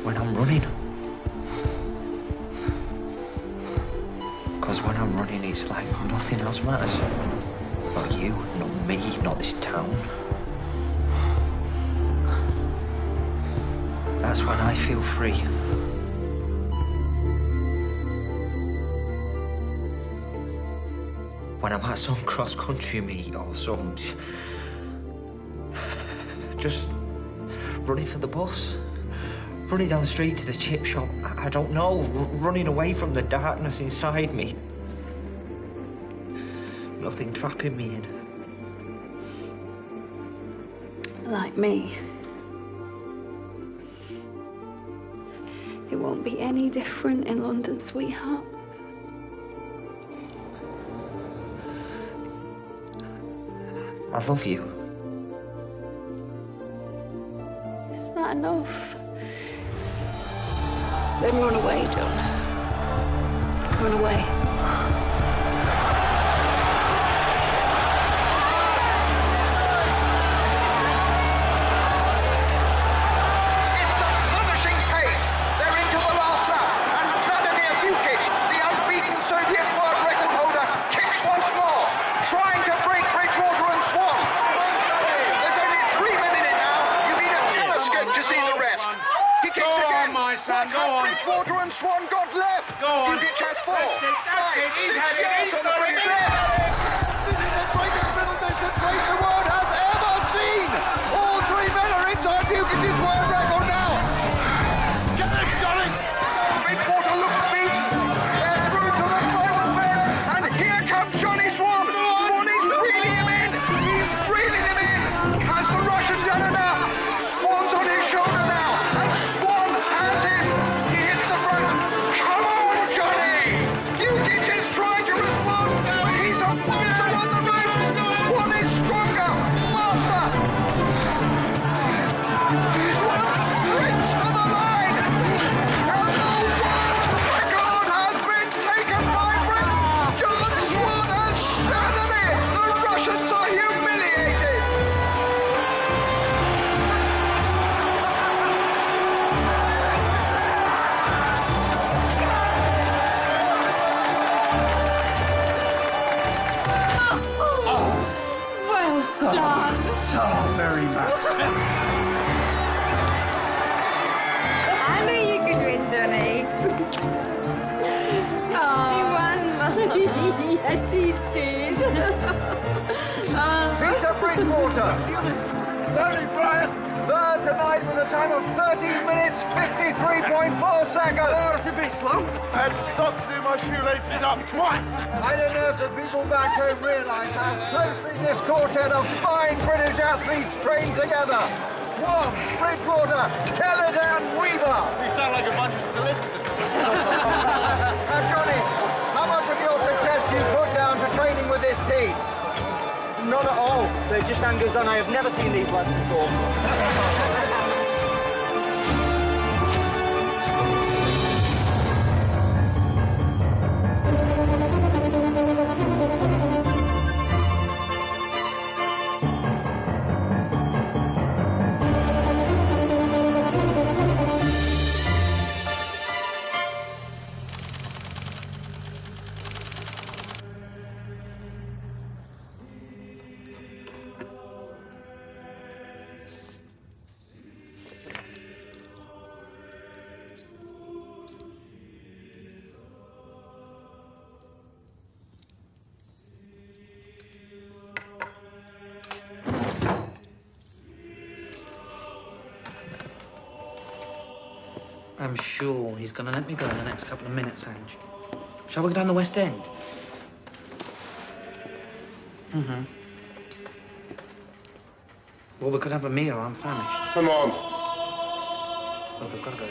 When I'm running. Because when I'm running, it's like nothing else matters. Not you, not me, not this town. That's when I feel free. When I'm at some cross-country meet or some... just running for the bus. Running down the street to the chip shop. I don't know. Running away from the darkness inside me. Nothing trapping me in. Like me. It won't be any different in London, sweetheart. I love you. Is that enough? Then run away, John. Run away. It's a punishing pace. They're into the last lap. And Vladimir Vukic, the unbeaten Soviet world record holder, kicks once more, trying to break Bridgewater and Swan. There's only 3 men in it now. You need a telescope to see the rest. He kicks again. My son, go on. Bridgewater and Swan got left. Go on. Vukic has 4. That's it. He's 6 had it. yards He's on the got British it. left. This is the greatest middle distance race the world has ever seen. All 3 men are inside Vukic's world record now. Get it, Johnny. Bridgewater looks beat. They're through to the final bit. And here comes Johnny Swan. Swan is reeling him in. He's reeling him in. Has the Russian done enough? Swan's on his shoulder now. And Swan has him. He hits the front. Come on, Johnny. Vukic is trying to respond, but he's a monster on the road. Swan is stronger, faster. Swan sprints to the line. And the world record has been taken by Britain. John Swan has shattered it. The Russians are humiliated. Well done. So very much. I knew you could win, Johnny. He won, Mum. Yes, he did. Mr. Bridgewater. Very Brian. Third tonight with a time of 13 minutes, 53.4 seconds. Oh, that's a bit slow. And stop to do my shoelaces up twice. I don't know if the people back home realise how closely this quartet of fine British athletes train together. Swan, Bridgewater, Kellett and Weaver. You sound like a bunch of solicitors. Now, Johnny, how much of your success do you put down to training with this team? Not at all. They're just hangers on. I have never seen these lads before. I'm sure he's gonna let me go in the next couple of minutes, Ange. Shall we go down the West End? Mm-hmm. Well, we could have a meal. I'm famished. Come on. Look, I've got to go.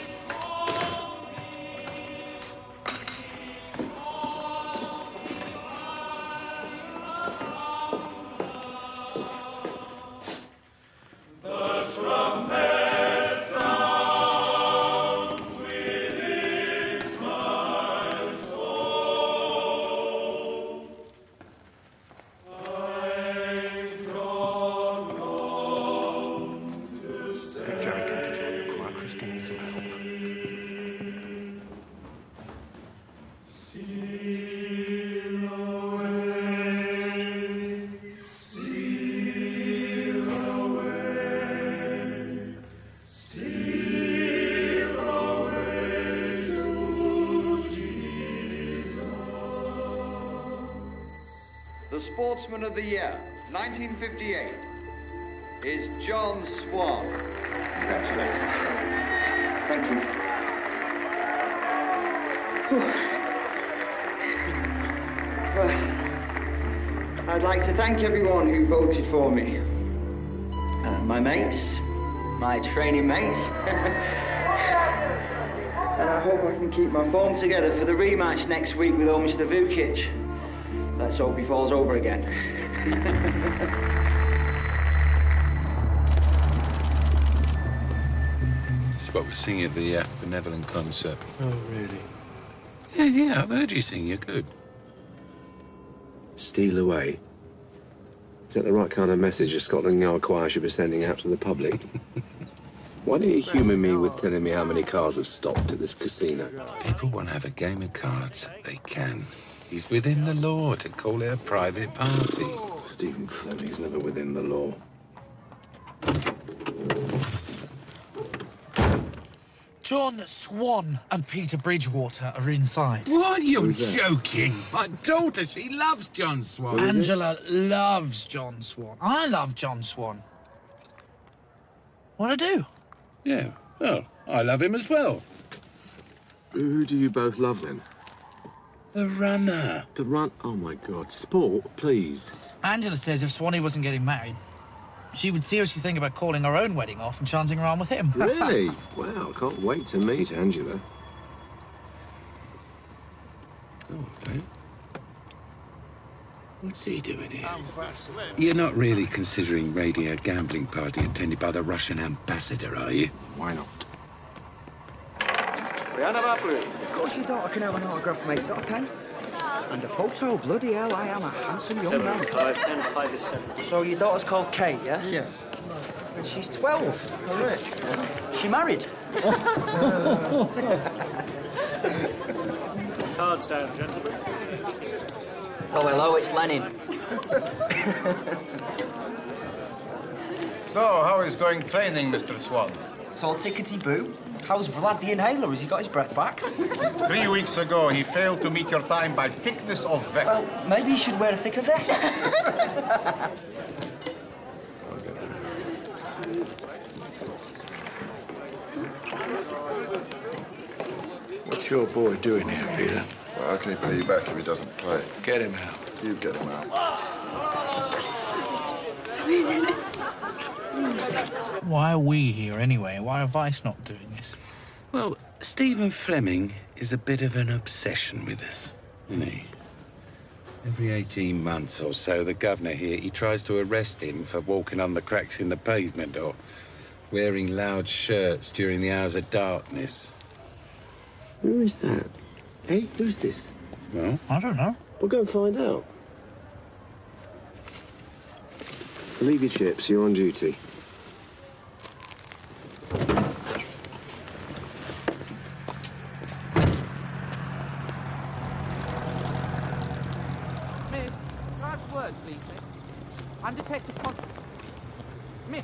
The trumpet sounds, we Sportsman of the Year, 1958, is John Swan. Congratulations. Thank you. Well, I'd like to thank everyone who voted for me. My mates, my training mates. And I hope I can keep my form together for the rematch next week with old Mr. Vukic. Let's hope he falls over again. It's what we're singing at the benevolent concert. Oh, really? Yeah, I've heard you sing. You're good. Steal away? Is that the right kind of message a Scotland Yard choir should be sending out to the public? Why don't you humour me with telling me how many cars have stopped at this casino? People want to have a game of cards. They can. He's within the law to call it a private party. Stephen Fleming's never within the law. John Swan and Peter Bridgewater are inside. What? You're joking. My daughter, she loves John Swan. Angela loves John Swan. I love John Swan. What do I do? Yeah, well, I love him as well. Who do you both love, then? The runner. The run... Oh, my God. Sport, please. Angela says if Swanee wasn't getting married, she would seriously think about calling her own wedding off and chancing her on with him. Really? Wow, can't wait to meet Angela. Oh, okay. What's he doing here? You're not really considering raiding a gambling party attended by the Russian ambassador, are you? Why not? Of course your daughter can have an autograph, mate. Got a pen? And a photo. Bloody hell, I am a handsome young man. 5 is 7. So your daughter's called Kate, yeah? Yeah. And she's 12. She married? Cards down, gentlemen. Oh, hello, it's Lenin. So, how is going training, Mr. Swan? It's all tickety-boo. How's Vlad the Inhaler? Has he got his breath back? 3 weeks ago, he failed to meet your time by thickness of vest. Well, maybe he should wear a thicker vest. What's your boy doing here, Peter? Well, how can he pay you back if he doesn't play? Get him out. You get him out. Why are we here anyway? Why are Vice not doing this? Well, Stephen Fleming is a bit of an obsession with us, isn't he? Every 18 months or so, the governor here, he tries to arrest him for walking on the cracks in the pavement or wearing loud shirts during the hours of darkness. Who is that? Hey, who's this? Well, I don't know. We'll go and find out. Leave your chips, you're on duty. Miss, can I have a word, please, miss? I'm Detective Constable. Miss.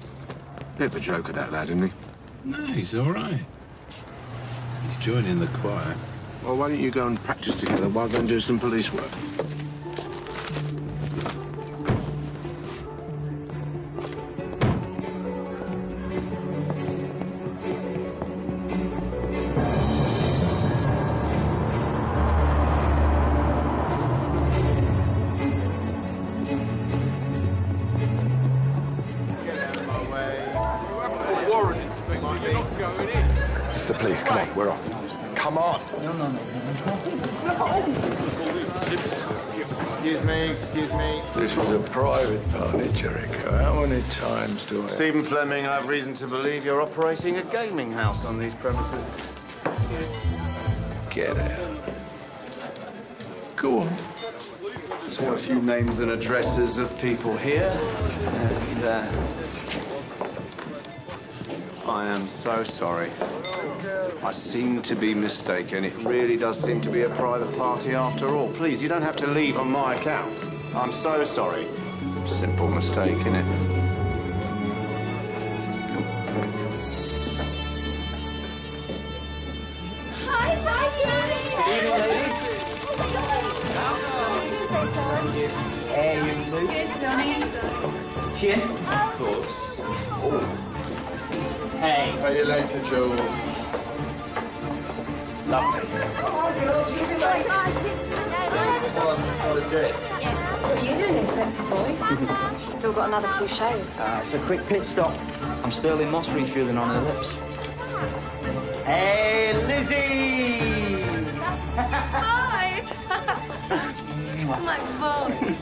Bit of a joker, that lad, isn't he? no, he's all right. He's joining the choir. Well, why don't you go and practice together while I go and do some police work? It's the police. Come on, we're off. Come on. No. Excuse me. This was a private party, Jericho. How many times do I... Stephen Fleming, I have reason to believe you're operating a gaming house on these premises. Get out. Go on. Saw a few names and addresses of people here. And, I am so sorry. I seem to be mistaken. It really does seem to be a private party after all. Please, you don't have to leave on my account. I'm so sorry. Simple mistake, innit? Hi, Johnny! Good evening, ladies. Hey, you two. Good, Johnny. Chin. Of course. Oh. Hey. See you later, Jules. Lovely. What a day. What are you doing here, sexy boy? Still got another 2 shows. It's a quick pit stop. I'm Sterling Moss refueling on her lips. Hey, Lizzie! Boys! My boys.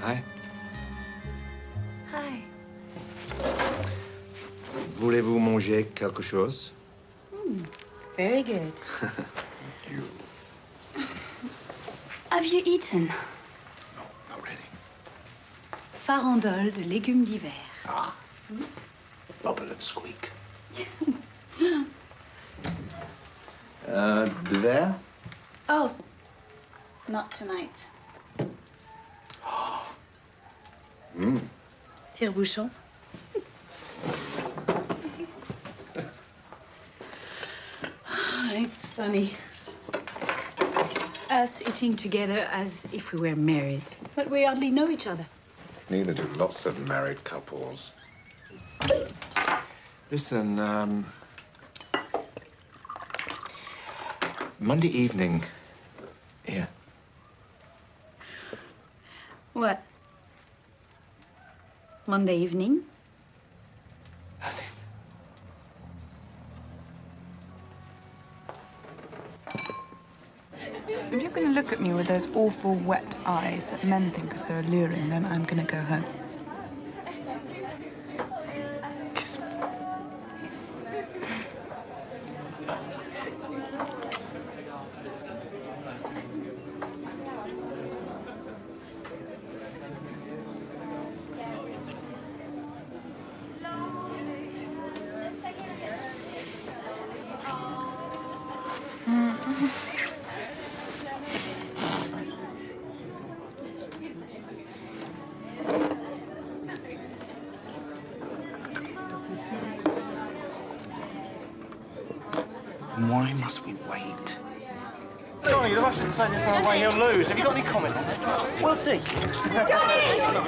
Hi. Hi. Voulez-vous manger quelque chose? Very good. You. Have you eaten? No, not really. Farandole de légumes d'hiver. Ah. Bubble and squeak. De verre? Oh, not tonight. Tire-bouchon. It's funny. Us eating together as if we were married. But we hardly know each other. Neither do lots of married couples. Listen, Monday evening. Here. What? Monday evening? Nothing. If you're going to look at me with those awful wet eyes that men think are so alluring, then I'm going to go home. Kiss me. Why must we wait? Johnny, the Russians say there's no way he'll lose. Have you got any comment on it? We'll see. Johnny! John!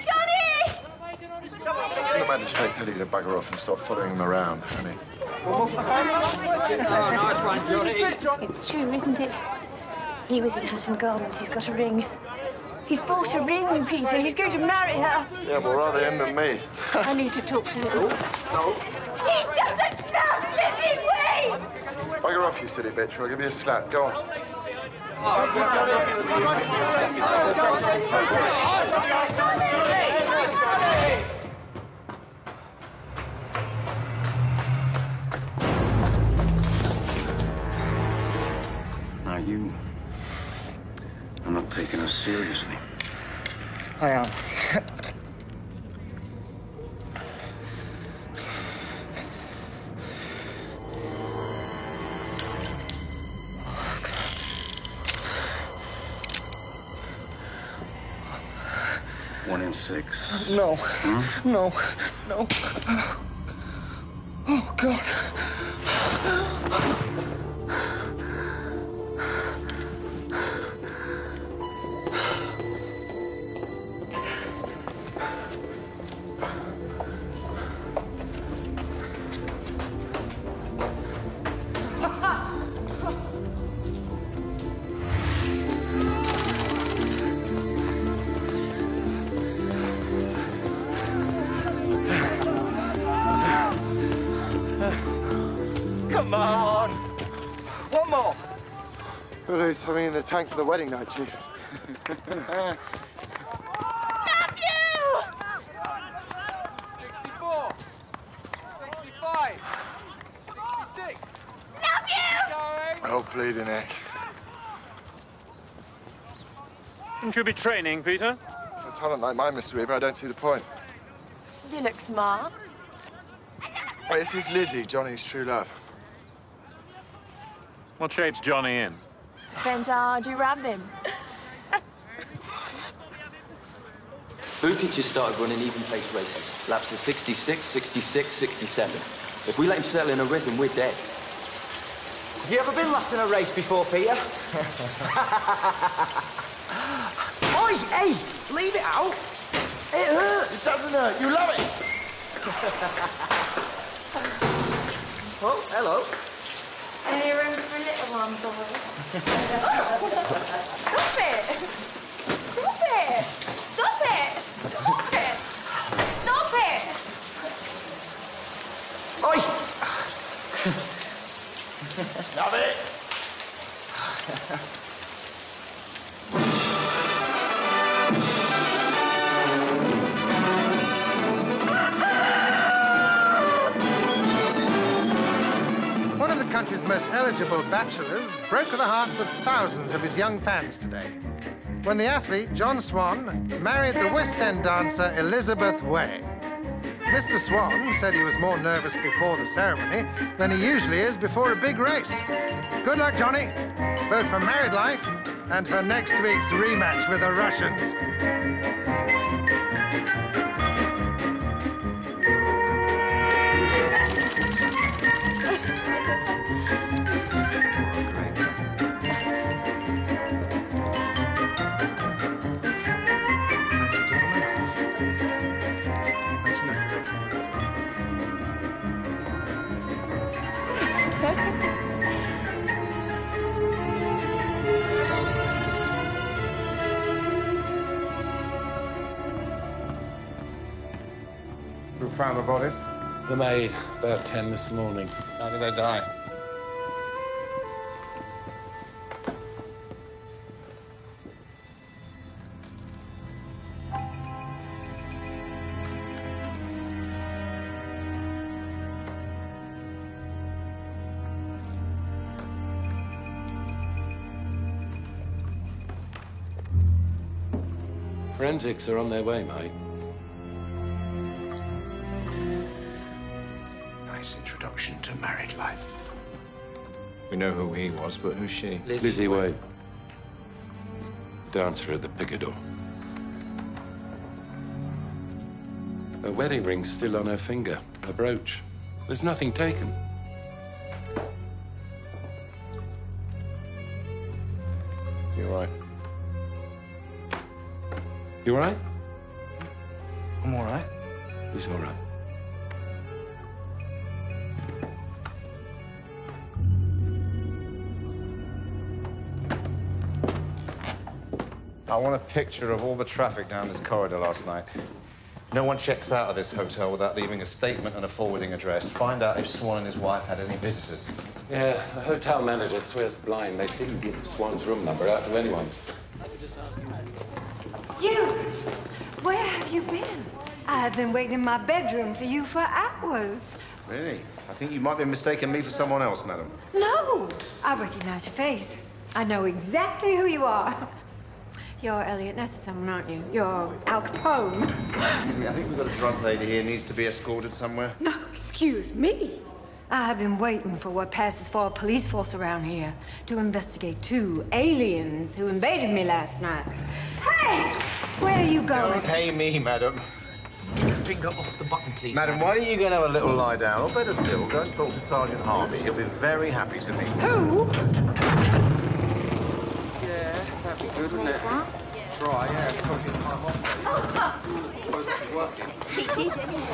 Johnny! The magistrate tell you to bugger off and stop following him around, honey. Nice one, Johnny. It's true, isn't it? He was in Hatton Gardens. He's got a ring. He's bought a ring, Peter. He's going to marry her. Yeah, well, rather him than me. I need to talk to him. No. He doesn't love Lizzie Wade! Bugger off, you silly bitch, or I'll give you a slap. Go on. Now, you are not taking us seriously. I am. One in 6. No. No. No. Oh, God. Come on. One more. Well, it's something in the tank for the wedding night, Chief. Matthew! 64, 65, 66. Oh, bleeding heck. Shouldn't you be training, Peter? A talent like mine, Mr. Weaver, I don't see the point. You look smart. Wait, this is Lizzie, Johnny's true love. What shape's Johnny in? Depends how hard you rub him. Bukic just started running even-pace races. Laps of 66, 66, 67. If we let him settle in a rhythm, we're dead. Have you ever been last in a race before, Peter? Oi, hey, leave it out. It hurts, doesn't it? You love it. Oh, hello. Any room for a little one, boy? Stop it! Stop it! Stop it! Stop it! Stop it! Oi! Love it. One of the country's most eligible bachelors broke the hearts of thousands of his young fans today when the athlete, John Swan, married the West End dancer Elizabeth Way. Mr. Swan said he was more nervous before the ceremony than he usually is before a big race. Good luck, Johnny, both for married life and for next week's rematch with the Russians. Who found the bodies? The maid, about 10 this morning. How did they die? Forensics are on their way, mate. Nice introduction to married life. We know who he was, but who's she? Lizzie Way. Dancer at the Picador. Her wedding ring's still on her finger. A brooch. There's nothing taken. You're right. You all right? I'm all right. He's all right. I want a picture of all the traffic down this corridor last night. No one checks out of this hotel without leaving a statement and a forwarding address. Find out if Swan and his wife had any visitors. Yeah, the hotel manager swears blind they didn't give Swan's room number out to anyone. You! Where have you been? I've been waiting in my bedroom for you for hours. Really? I think you might be mistaking me for someone else, madam. No! I recognize your face. I know exactly who you are. You're Elliot Nesson, aren't you? You're Al Capone. Excuse me, I think we've got a drunk lady here needs to be escorted somewhere. No, excuse me. I have been waiting for what passes for a police force around here to investigate 2 aliens who invaded me last night. Hey! Where are you going? Don't pay me, madam. Get your finger off the button, please. Madam, why don't you go and have a little lie down? Or better still, go and talk to Sergeant Harvey. He'll be very happy to meet you. Who? Yeah, that'd be good, wouldn't it? Try, yeah. Probably get time off. Suppose it's working. He did anyway.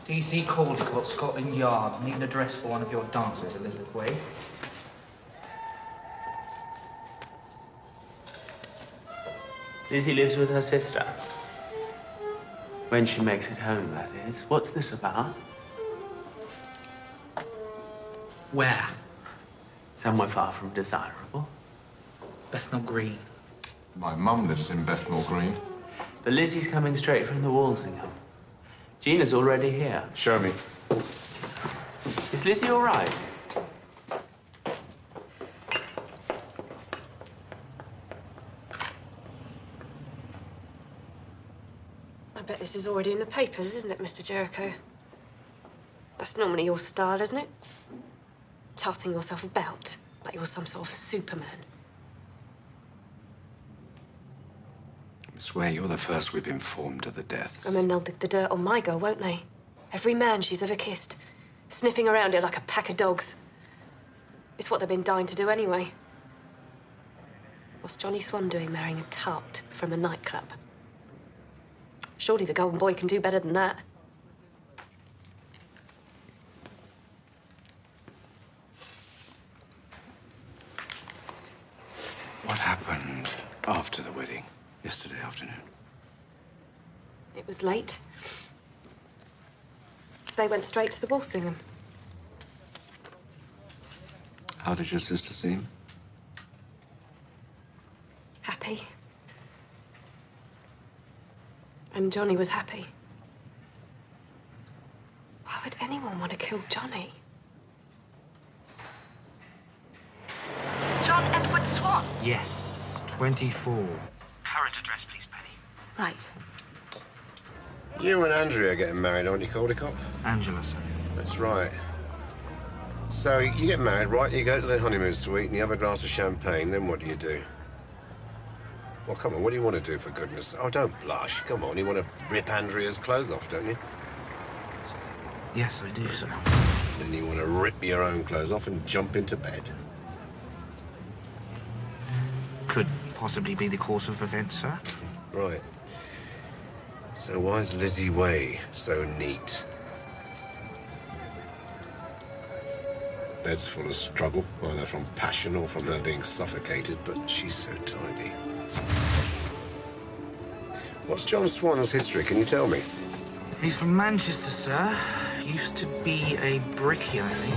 DC Caldecott, Scotland Yard. Need an address for one of your dancers, Elizabeth Way. Lizzie lives with her sister. When she makes it home, that is. What's this about? Where? Somewhere far from desirable. Bethnal Green. My mum lives in Bethnal Green. But Lizzie's coming straight from the Walsingham. Gina's already here. Show me. Is Lizzie all right? I bet this is already in the papers, isn't it, Mr. Jericho? That's normally your style, isn't it? Tarting yourself about like you're some sort of Superman. I swear you're the first we've informed of the deaths. And then they'll dig the dirt on my girl, won't they? Every man she's ever kissed, sniffing around it like a pack of dogs. It's what they've been dying to do anyway. What's Johnny Swan doing marrying a tart from a nightclub? Surely the golden boy can do better than that. What happened after the wedding, yesterday afternoon? It was late. They went straight to the Walsingham. How did your sister seem? Happy. And Johnny was happy. Why would anyone want to kill Johnny? John Edward Swan. Yes, 24. Current address, please, Penny. Right. You and Andrea are getting married, aren't you, Caldecott? Angela, sir. That's right. So you get married, right? You go to the honeymoon suite and you have a glass of champagne. Then what do? Well, come on, what do you want to do, for goodness? Oh, don't blush. Come on, you want to rip Andrea's clothes off, don't you? Yes, I do, sir. Then you want to rip your own clothes off and jump into bed. Could possibly be the course of events, sir. Right. So why is Lizzie Way so neat? Bed's full of struggle, either from passion or from her being suffocated, but she's so tidy. What's John Swan's history? Can you tell me? He's from Manchester, sir. Used to be a brickie, I think.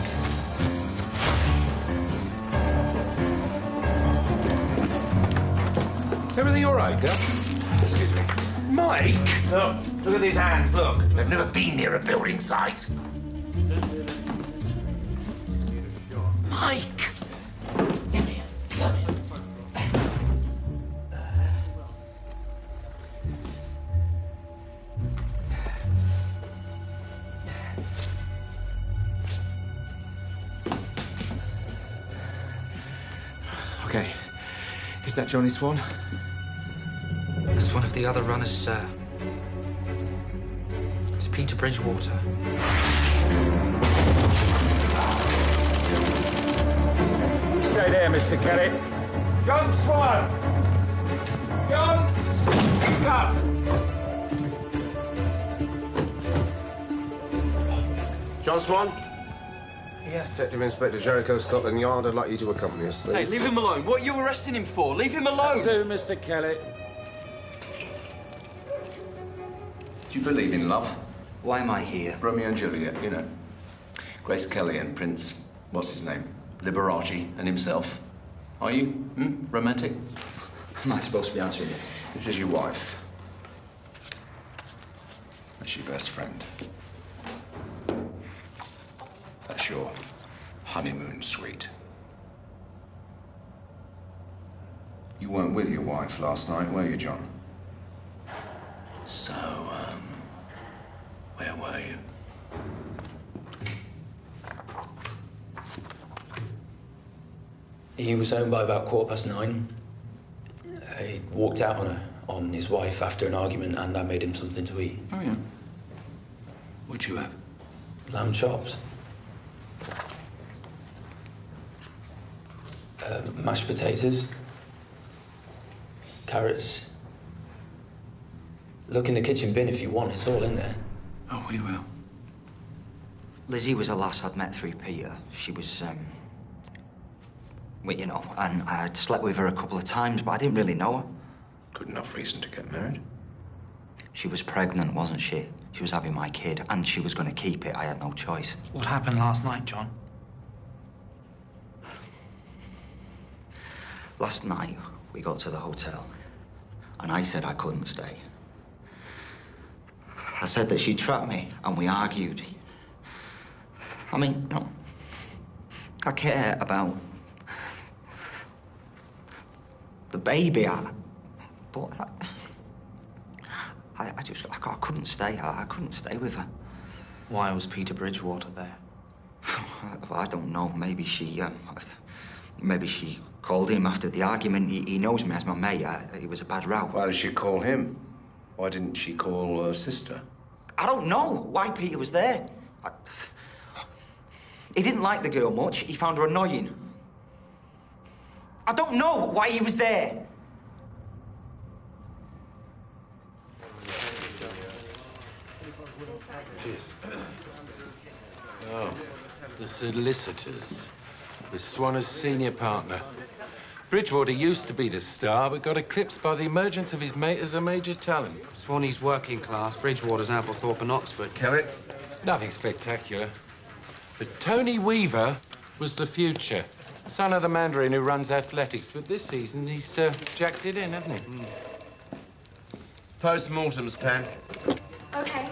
Everything all right, girl? Excuse me. Mike! Look at these hands, look. They've never been near a building site. Mike! Okay. Is that Johnny Swan? That's one of the other runners, sir. It's Peter Bridgewater. Stay there, Mr. Kelly. John Swan! John! Up! John Swan? Yeah. Detective Inspector Jericho, Scotland Yard. I'd like you to accompany us, please. Hey, leave him alone. What are you arresting him for? Leave him alone. Do, Mr. Kelly. Do you believe in love? Why am I here? Romeo and Juliet, you know. Grace Kelly and Prince, what's his name? Liberace and himself. Are you? Romantic? Am I supposed to be answering this? This is your wife. That's your best friend. That's your honeymoon suite. You weren't with your wife last night, were you, John? So, where were you? He was home by about 9:15. He walked out on his wife after an argument, and I made him something to eat. Oh, yeah. What'd you have? Lamb chops. Mashed potatoes. Carrots. Look in the kitchen bin if you want, it's all in there. Oh, we will. Lizzie was a lass I'd met through Peter. She was, well, you know, and I'd slept with her a couple of times, but I didn't really know her. Good enough reason to get married. She was pregnant, wasn't she? She was having my kid, and she was going to keep it. I had no choice. What happened last night, John? Last night, we got to the hotel, and I said I couldn't stay. I said that she trapped me, and we argued. I mean, no, I care about the baby, but I couldn't stay. I couldn't stay with her. Why was Peter Bridgewater there? I don't know. Maybe she called him after the argument. He knows me as my mate. It was a bad row. Why did she call him? Why didn't she call her sister? I don't know why Peter was there. He didn't like the girl much. He found her annoying. I don't know why he was there. Oh, the solicitors. The Swanner's senior partner. Bridgewater used to be the star, but got eclipsed by the emergence of his mate as a major talent. Swanee's working class, Bridgewater's Applethorpe and Oxford. Kill it? Nothing spectacular. But Tony Weaver was the future. Son of the Mandarin who runs athletics. But this season, he's jacked it in, hasn't he? Post-mortems, Pen. OK.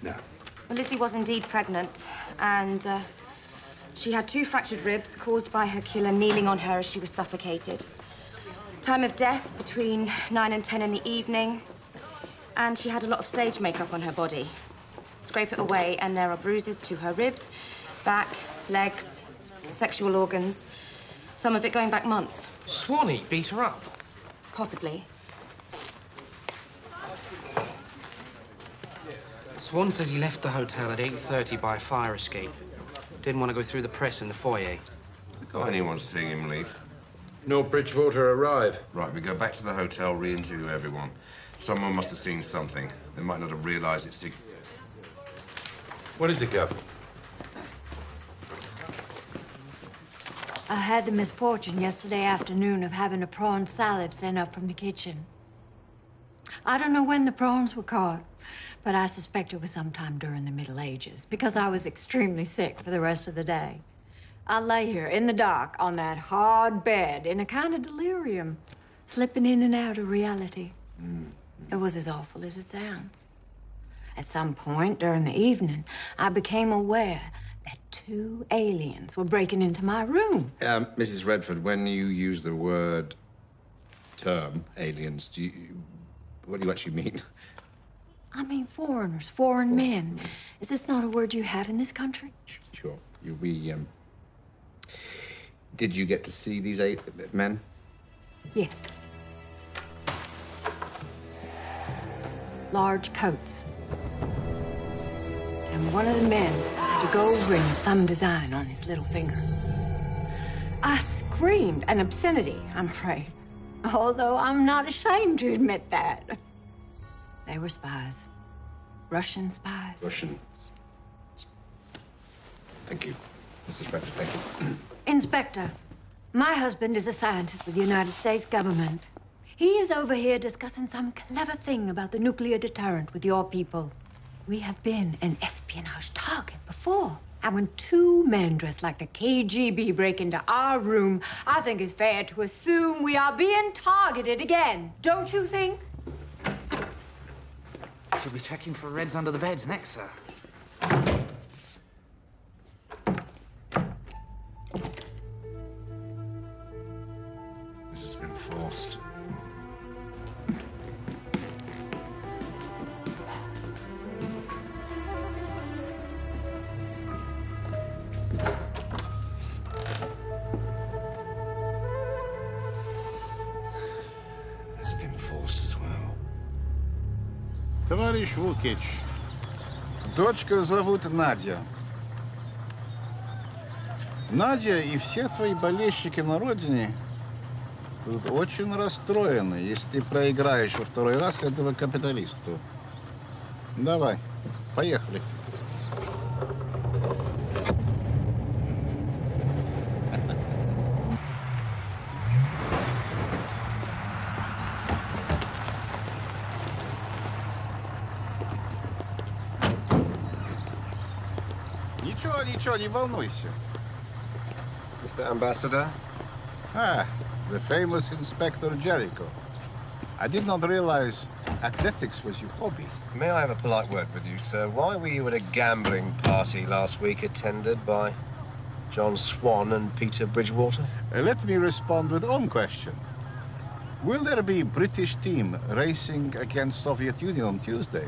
No. Well, Lizzie was indeed pregnant, and she had 2 fractured ribs caused by her killer kneeling on her as she was suffocated. Time of death between 9 and 10 in the evening, and she had a lot of stage makeup on her body. Scrape it away, and there are bruises to her ribs, back, legs, sexual organs, some of it going back months. Swanee beat her up? Possibly. Swan says he left the hotel at 8:30 by fire escape. Didn't want to go through the press in the foyer. Got anyone seeing him leave? Nor Bridgewater arrive. Right, we go back to the hotel, re-interview everyone. Someone must have seen something. They might not have realised it's... What is it, Gov? I had the misfortune yesterday afternoon of having a prawn salad sent up from the kitchen. I don't know when the prawns were caught, but I suspect it was sometime during the Middle Ages, because I was extremely sick for the rest of the day. I lay here in the dark on that hard bed in a kind of delirium, slipping in and out of reality. It was as awful as it sounds. At some point during the evening, I became aware that 2 aliens were breaking into my room. Mrs. Redford, when you use the word term, aliens, what do you actually mean? I mean foreigners, foreign men. Is this not a word you have in this country? Sure. Did you get to see these 8 men? Yes. Large coats. And one of the men had a gold ring of some design on his little finger. I screamed an obscenity, I'm afraid. Although I'm not ashamed to admit that. They were spies. Russian spies. Russians. Thank you, Mrs. Redford, thank you. Inspector, my husband is a scientist with the United States government. He is over here discussing some clever thing about the nuclear deterrent with your people. We have been an espionage target before. And when 2 men dressed like the KGB break into our room, I think it's fair to assume we are being targeted again. Don't you think? She'll be checking for reds under the beds next, sir. This has been forced. It's been forced as well. Товарищ Вукич, дочка зовут Надя. Надя и все твои болельщики на родине будут очень расстроены, если ты проиграешь во 2-й раз этого капиталисту. Давай, поехали. Ничего, не волнуйся. Mr. Ambassador? Ah, the famous Inspector Jericho. I did not realize athletics was your hobby. May I have a polite word with you, sir? Why were you at a gambling party last week attended by John Swan and Peter Bridgewater? Let me respond with own question. Will there be British team racing against Soviet Union on Tuesday?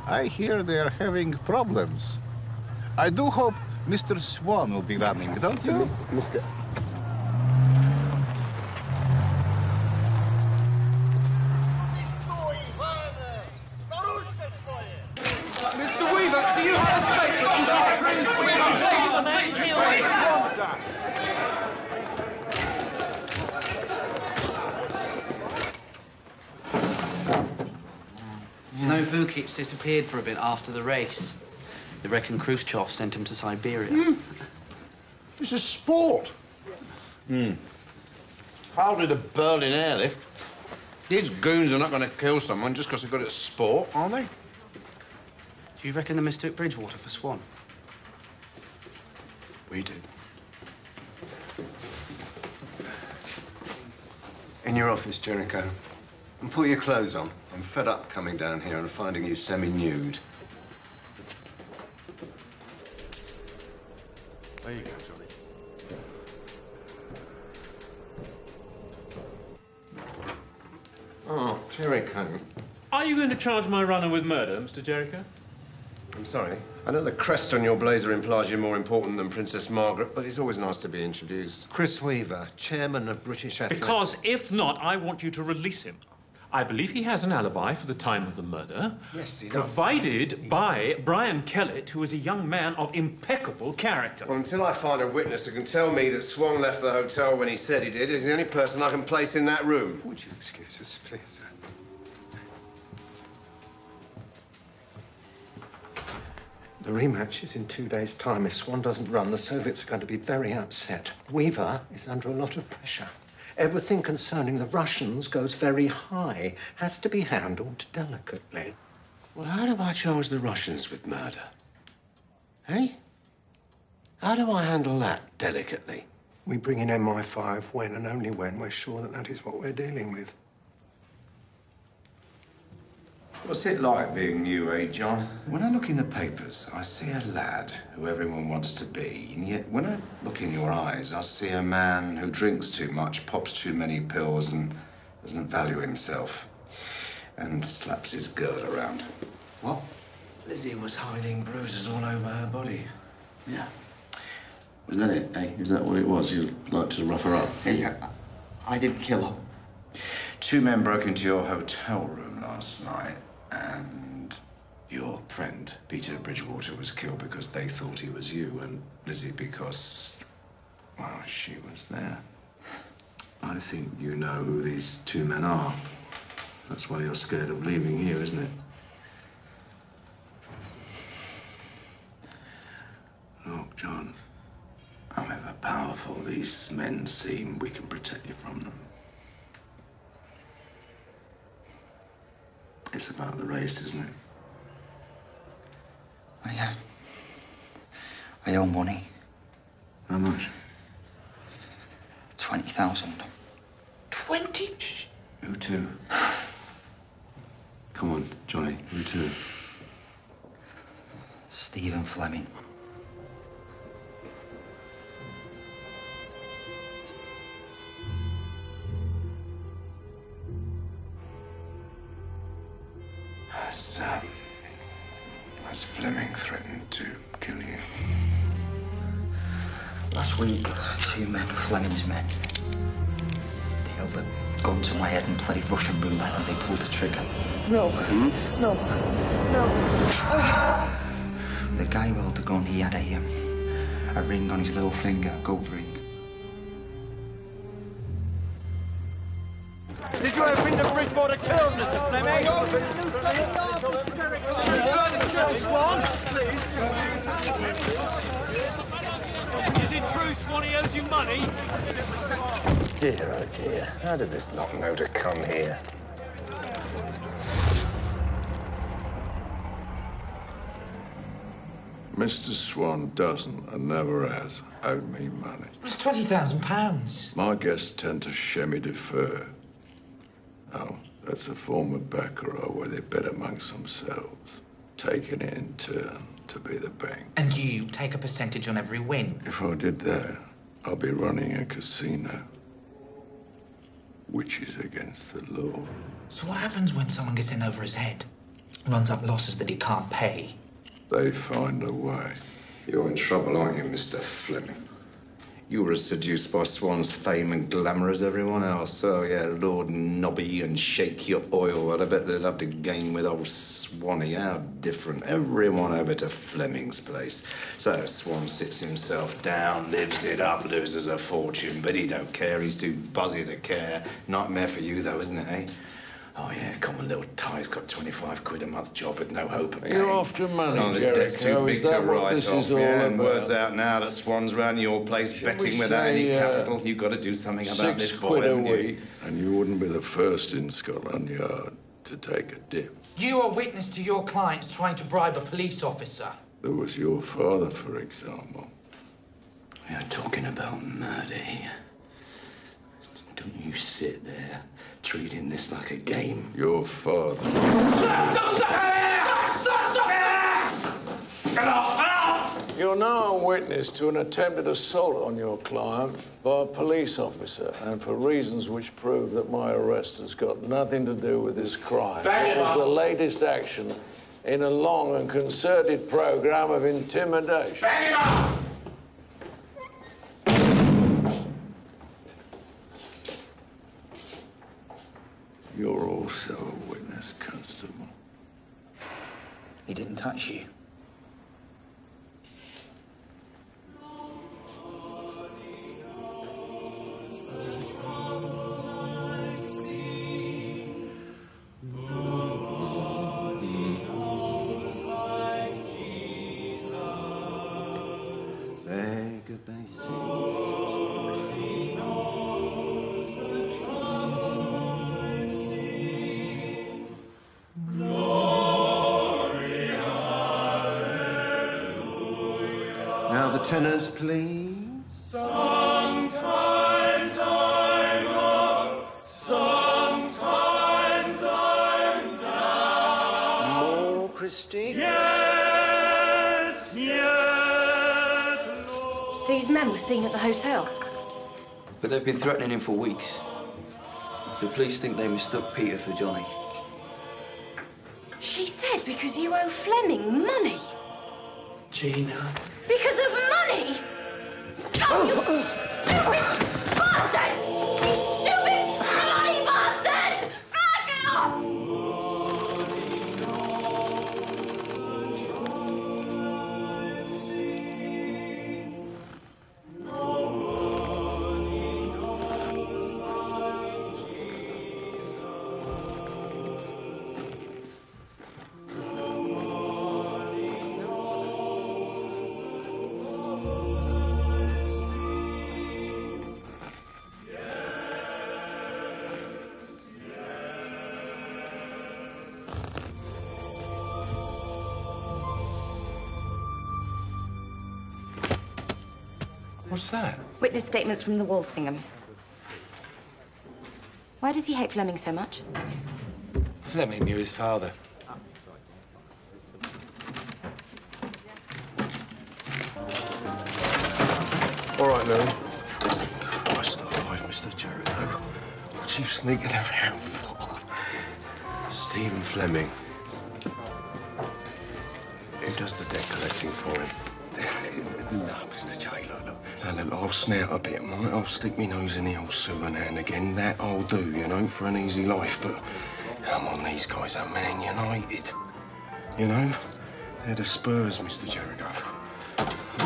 I hear they're having problems. I do hope Mr. Swan will be running, don't you? Mr. Mr. Weaver, do you have a No, Vukic's disappeared for a bit after the race. They reckon Khrushchev sent him to Siberia. It's a sport. Hardly the Berlin airlift. These goons are not going to kill someone just because they're good at sport, are they? Do you reckon they mistook Bridgewater for Swan? We do. In your office, Jericho. And pull your clothes on. I'm fed up coming down here and finding you semi-nude. There you go, Johnny. Oh, Jericho. Are you going to charge my runner with murder, Mr. Jericho? I'm sorry. I know the crest on your blazer implies you're more important than Princess Margaret, but it's always nice to be introduced. Chris Weaver, chairman of British Athletics. Because if not, I want you to release him. I believe he has an alibi for the time of the murder. Yes, he does. Provided by Brian Kellett, who is a young man of impeccable character. Well, until I find a witness who can tell me that Swan left the hotel when he said he did, he's the only person I can place in that room. Would you excuse us, please, sir? The rematch is in 2 days' time. If Swan doesn't run, the Soviets are going to be very upset. Weaver is under a lot of pressure. Everything concerning the Russians goes very high. Has to be handled delicately. Well, how do I charge the Russians with murder? Hey? How do I handle that delicately? We bring in MI5 when and only when we're sure that that is what we're dealing with. What's it like being you, eh, John? When I look in the papers, I see a lad who everyone wants to be, and yet when I look in your eyes, I see a man who drinks too much, pops too many pills, and doesn't value himself, and slaps his girl around. What? Lizzie was hiding bruises all over her body. Yeah. Was that it, eh? Is that what it was? You'd like to rough her up? Yeah, I didn't kill her. 2 men broke into your hotel room last night, and your friend, Peter Bridgewater, was killed because they thought he was you, and Lizzie because, well, she was there. I think you know who these 2 men are. That's why you're scared of leaving here, isn't it? Look, John, however powerful these men seem, we can protect you from them. It's about the race, isn't it? I owe money. How much? 20,000. 20? Who to? Come on, Johnny, who to? Stephen Fleming. Has Fleming threatened to kill you? Last week, 2 men, Fleming's men, they held a gun to my head and played Russian roulette, and they pulled the trigger. No. No. No. The guy who held the gun, he had a ring on his little finger, a gold ring. Did you ever think the Bridgewater killed Mr. Fleming? Kill Swan? Is it true Swanee owes you money? Dear, oh dear. How did this lot know to come here? Mr. Swan doesn't and never has owed me money. It's £20,000. My guests tend to shemmy defer. Oh, That's a form of baccarat where they bet amongst themselves, taking it in turn to be the bank. And you take a percentage on every win? If I did that, I'll be running a casino, which is against the law. So what happens when someone gets in over his head? Runs up losses that he can't pay? They find a way. You're in trouble, aren't you, Mr. Fleming? You were as seduced by Swan's fame and glamour as everyone else. So, yeah, Lord Nobby and Shake Your Oil. I bet they'd love to game with old Swanee. How different. Everyone over to Fleming's place. So Swan sits himself down, lives it up, loses a fortune, but he don't care. He's too buzzy to care. Nightmare for you, though, isn't it, eh? Oh, yeah, common little tie's got 25 quid a month job with no hope of paying. You're after money, Oh, this debt's too Jericho. big Is to that what write this off, is all yeah, about? and word's out now that Swan's round your place betting without any capital. You've got to do something about this boy, £6 a haven't you? week, and you wouldn't be the first in Scotland Yard to take a dip. You are witness to your clients trying to bribe a police officer. There was your father, for example. We are talking about murder here. Don't you sit there treating this like a game. Your father. You're now a witness to an attempted assault on your client by a police officer, and for reasons which prove that my arrest has got nothing to do with this crime. It was the latest action in a long and concerted program of intimidation. Bang him up! You're also a witness, Constable. He didn't touch you. Now the tenors, please. Sometimes I'm up, sometimes I'm down. More, Christie? Yes, yes, Lord. These men were seen at the hotel. But they've been threatening him for weeks. The police think they mistook Peter for Johnny. She's dead because you owe Fleming money. Gina. Because of money? Oh, you stupid bastard! You stupid bloody bastard! What's that? Witness statements from the Walsingham. Why does he hate Fleming so much? Fleming knew his father. All right, Lily. Christ alive, Mr. Jericho. What you sneaking around for? Stephen Fleming. Who does the debt collecting for him? No, Mr. J, look. Now, I'll snout a bit, right? I'll stick my nose in the old sewer now and again. That I'll do, you know, for an easy life. But come on, these guys are Man United. You know? They're the Spurs, Mr. Jericho.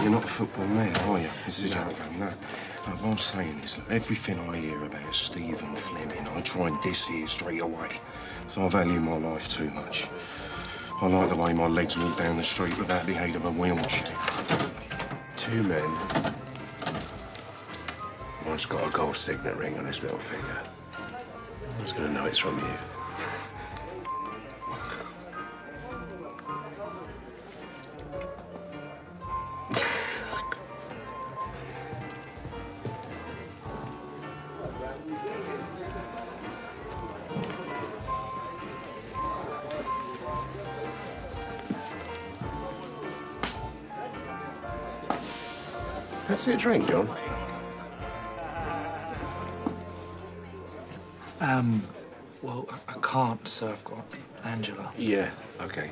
You're not a football man, are you, Mr. Jericho? No. What I'm saying is, look, everything I hear about Stephen Fleming, I try and diss here straight away. So I value my life too much. I like the way my legs walk down the street without the aid of a wheelchair. Two men. One's got a gold signet ring on his little finger. I was going to know it's from you. That's your drink, John. Well, I can't, sir. I've got Angela. Yeah, okay.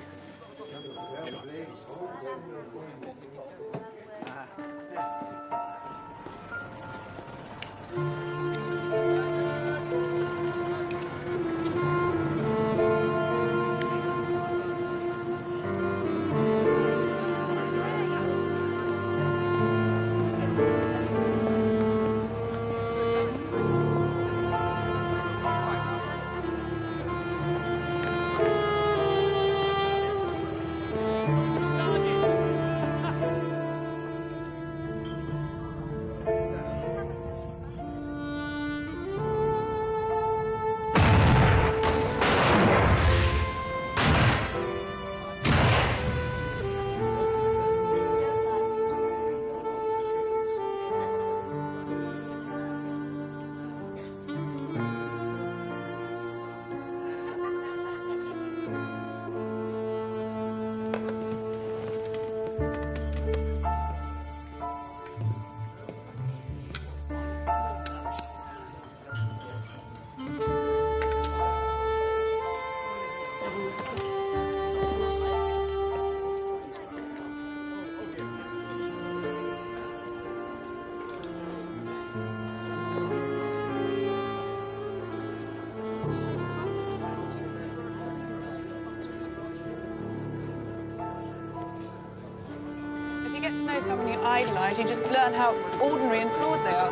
Someone you idolise, you just learn how ordinary and flawed they are.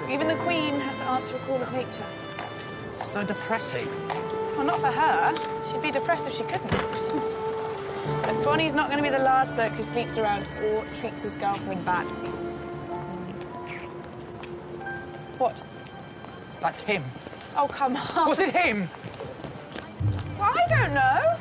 Even the Queen has to answer a call of nature. So depressing. Well, not for her. She'd be depressed if she couldn't. But Swanee's not going to be the last bloke who sleeps around or treats his girlfriend badly. What? That's him. Oh, come on. Was it him? Well, I don't know.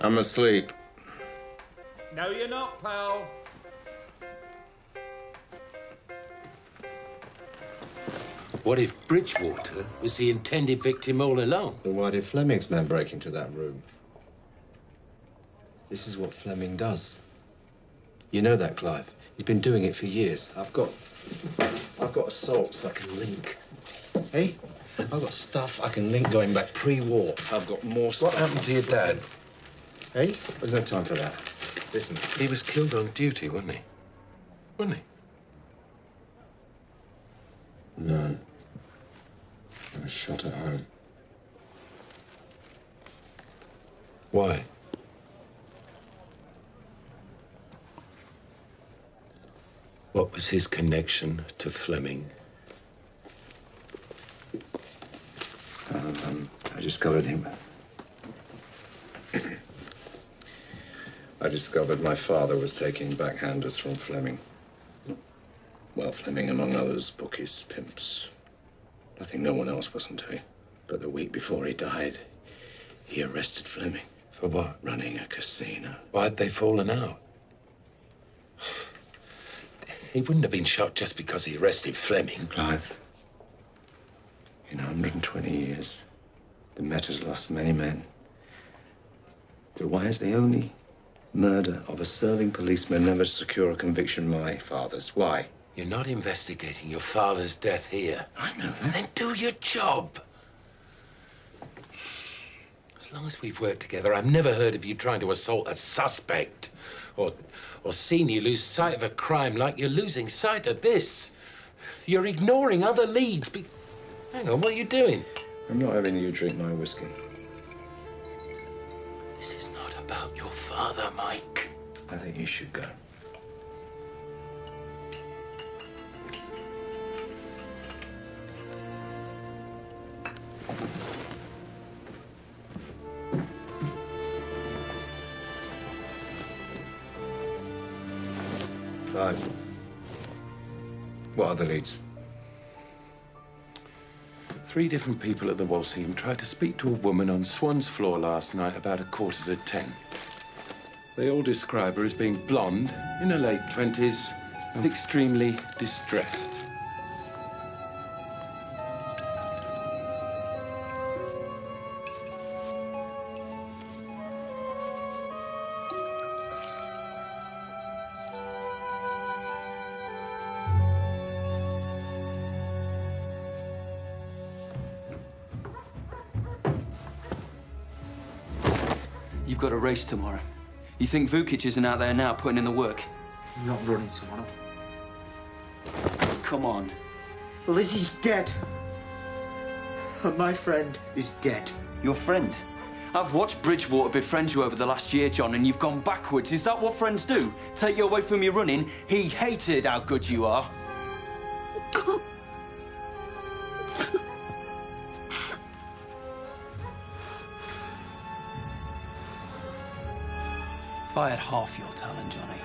I'm asleep. No, you're not, pal. What if Bridgewater was the intended victim all along? Then why did Fleming's men break into that room? This is what Fleming does. You know that, Clive. He's been doing it for years. I've got assaults I can link. Hey? I've got stuff I can link going back pre-war. I've got more stuff. What happened to your dad? Hey? There's no time for that. Listen. He was killed on duty, wasn't he? Wasn't he? None. I was shot at home. Why? What was his connection to Fleming? I discovered him. I discovered my father was taking backhanders from Fleming. Well, Fleming, among others, bookies, pimps. I think no one else wasn't, eh? But the week before he died, he arrested Fleming. For what? Running a casino. Why'd they fallen out? He wouldn't have been shot just because he arrested Fleming. Clive, in 120 years, the Met has lost many men. So why is the only murder of a serving policeman never secure a conviction my father's? Why? You're not investigating your father's death here. I know that. Then do your job. As long as we've worked together, I've never heard of you trying to assault a suspect or seen you lose sight of a crime like you're losing sight of this. You're ignoring other leads. Hang on, what are you doing? I'm not having you drink my whiskey. This is not about your father, Mike. I think you should go. 5. What are the leads? 3 different people at the Walsingham tried to speak to a woman on Swan's floor last night about 10:15. They all describe her as being blonde, in her late 20s, and extremely distressed. You've got a race tomorrow. You think Vukic isn't out there now putting in the work? I'm not running tomorrow. Come on. Lizzie's dead. And my friend is dead. Your friend? I've watched Bridgewater befriend you over the last year, John, and you've gone backwards. Is that what friends do? Take you away from your running? He hated how good you are. If I had half your talent, Johnny.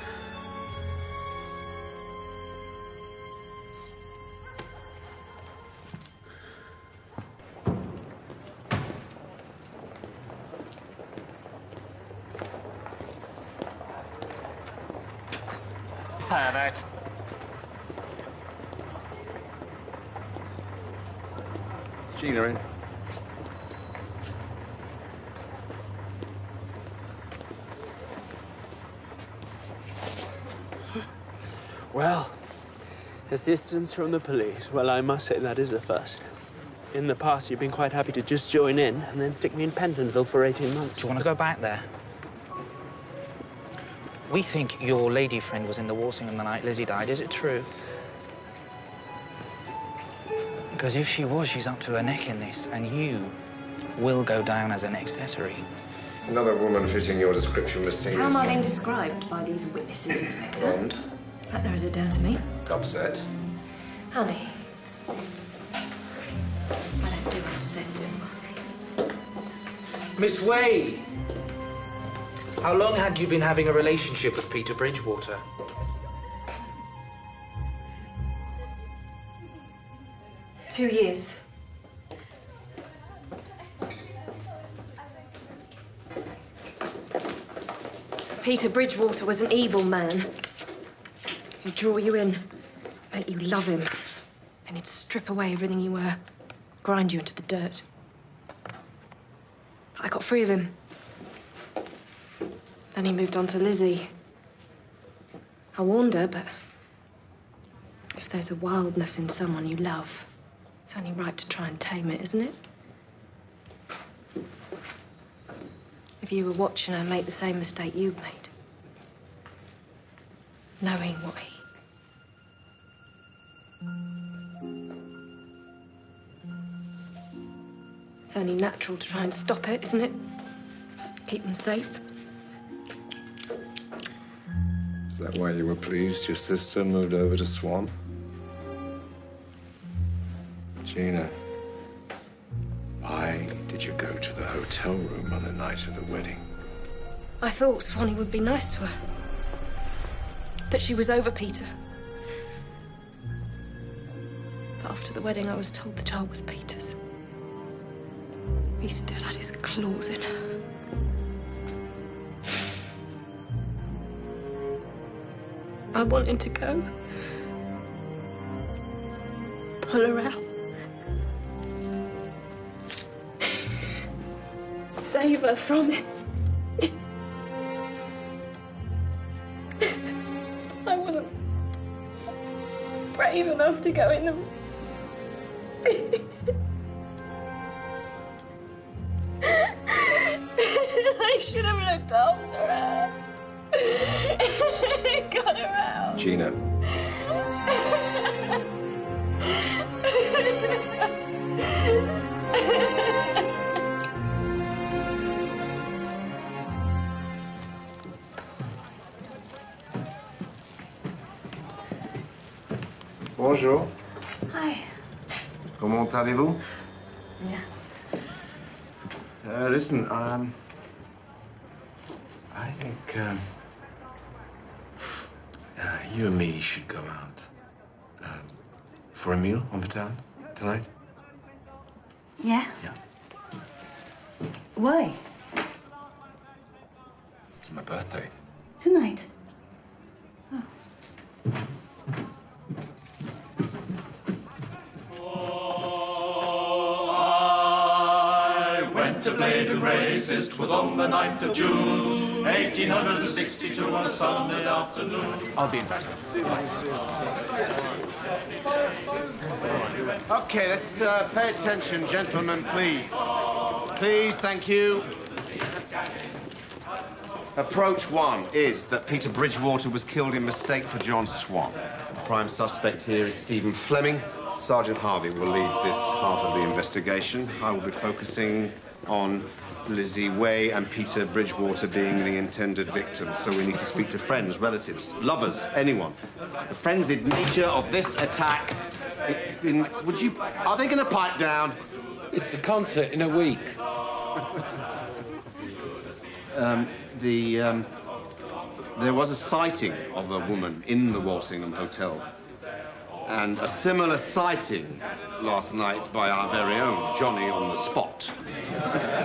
Hiya, mate. Gina in. Well, assistance from the police. Well, I must say that is a first. In the past, you've been quite happy to just join in and then stick me in Pentonville for 18 months. Do you want to go back there? We think your lady friend was in the Walsingham the night Lizzie died. Is it true? Because if she was, she's up to her neck in this, and you will go down as an accessory. Another woman fitting your description was seen. How am I being described by these witnesses, Inspector? Blonde. That narrows it down to me. Upset. Honey. I don't do upset, do I? Miss Wade! How long had you been having a relationship with Peter Bridgewater? Two years. Peter Bridgewater was an evil man. He'd draw you in, make you love him, then he'd strip away everything you were, grind you into the dirt. I got free of him. Then he moved on to Lizzie. I warned her, but if there's a wildness in someone you love, it's only right to try and tame it, isn't it? If you were watching her make the same mistake you'd made, knowing what he... It's only natural to try and stop it, isn't it? Keep them safe. Is that why you were pleased your sister moved over to Swan? Gina, why did you go to the hotel room on the night of the wedding? I thought Swanee would be nice to her. But she was over Peter. But after the wedding, I was told the child was Peter's. He still had his claws in her. I wanted to go. Pull her out. Save her from it. I wasn't brave enough to go in the... I should have looked after her. Got her out. Gina. Bonjour. Hi. Comment allez-vous? Yeah. Listen, I think You and me should go out for a meal on the town tonight. Yeah? Yeah. Why? It's my birthday. Tonight? I went to Bladen Races, 'twas on the 9th of June, 1862 on a Sunday afternoon. I'll be in touch. Okay, let's pay attention, gentlemen, please. Please, thank you. Approach 1 is that Peter Bridgewater was killed in mistake for John Swan. The prime suspect here is Stephen Fleming. Sergeant Harvey will lead this half of the investigation. I will be focusing on Lizzie Way and Peter Bridgewater being the intended victims. So we need to speak to friends, relatives, lovers, anyone. The frenzied nature of this attack. Are they going to pipe down? It's a concert in a week. There was a sighting of a woman in the Walsingham Hotel. And a similar sighting last night by our very own Johnny on the spot,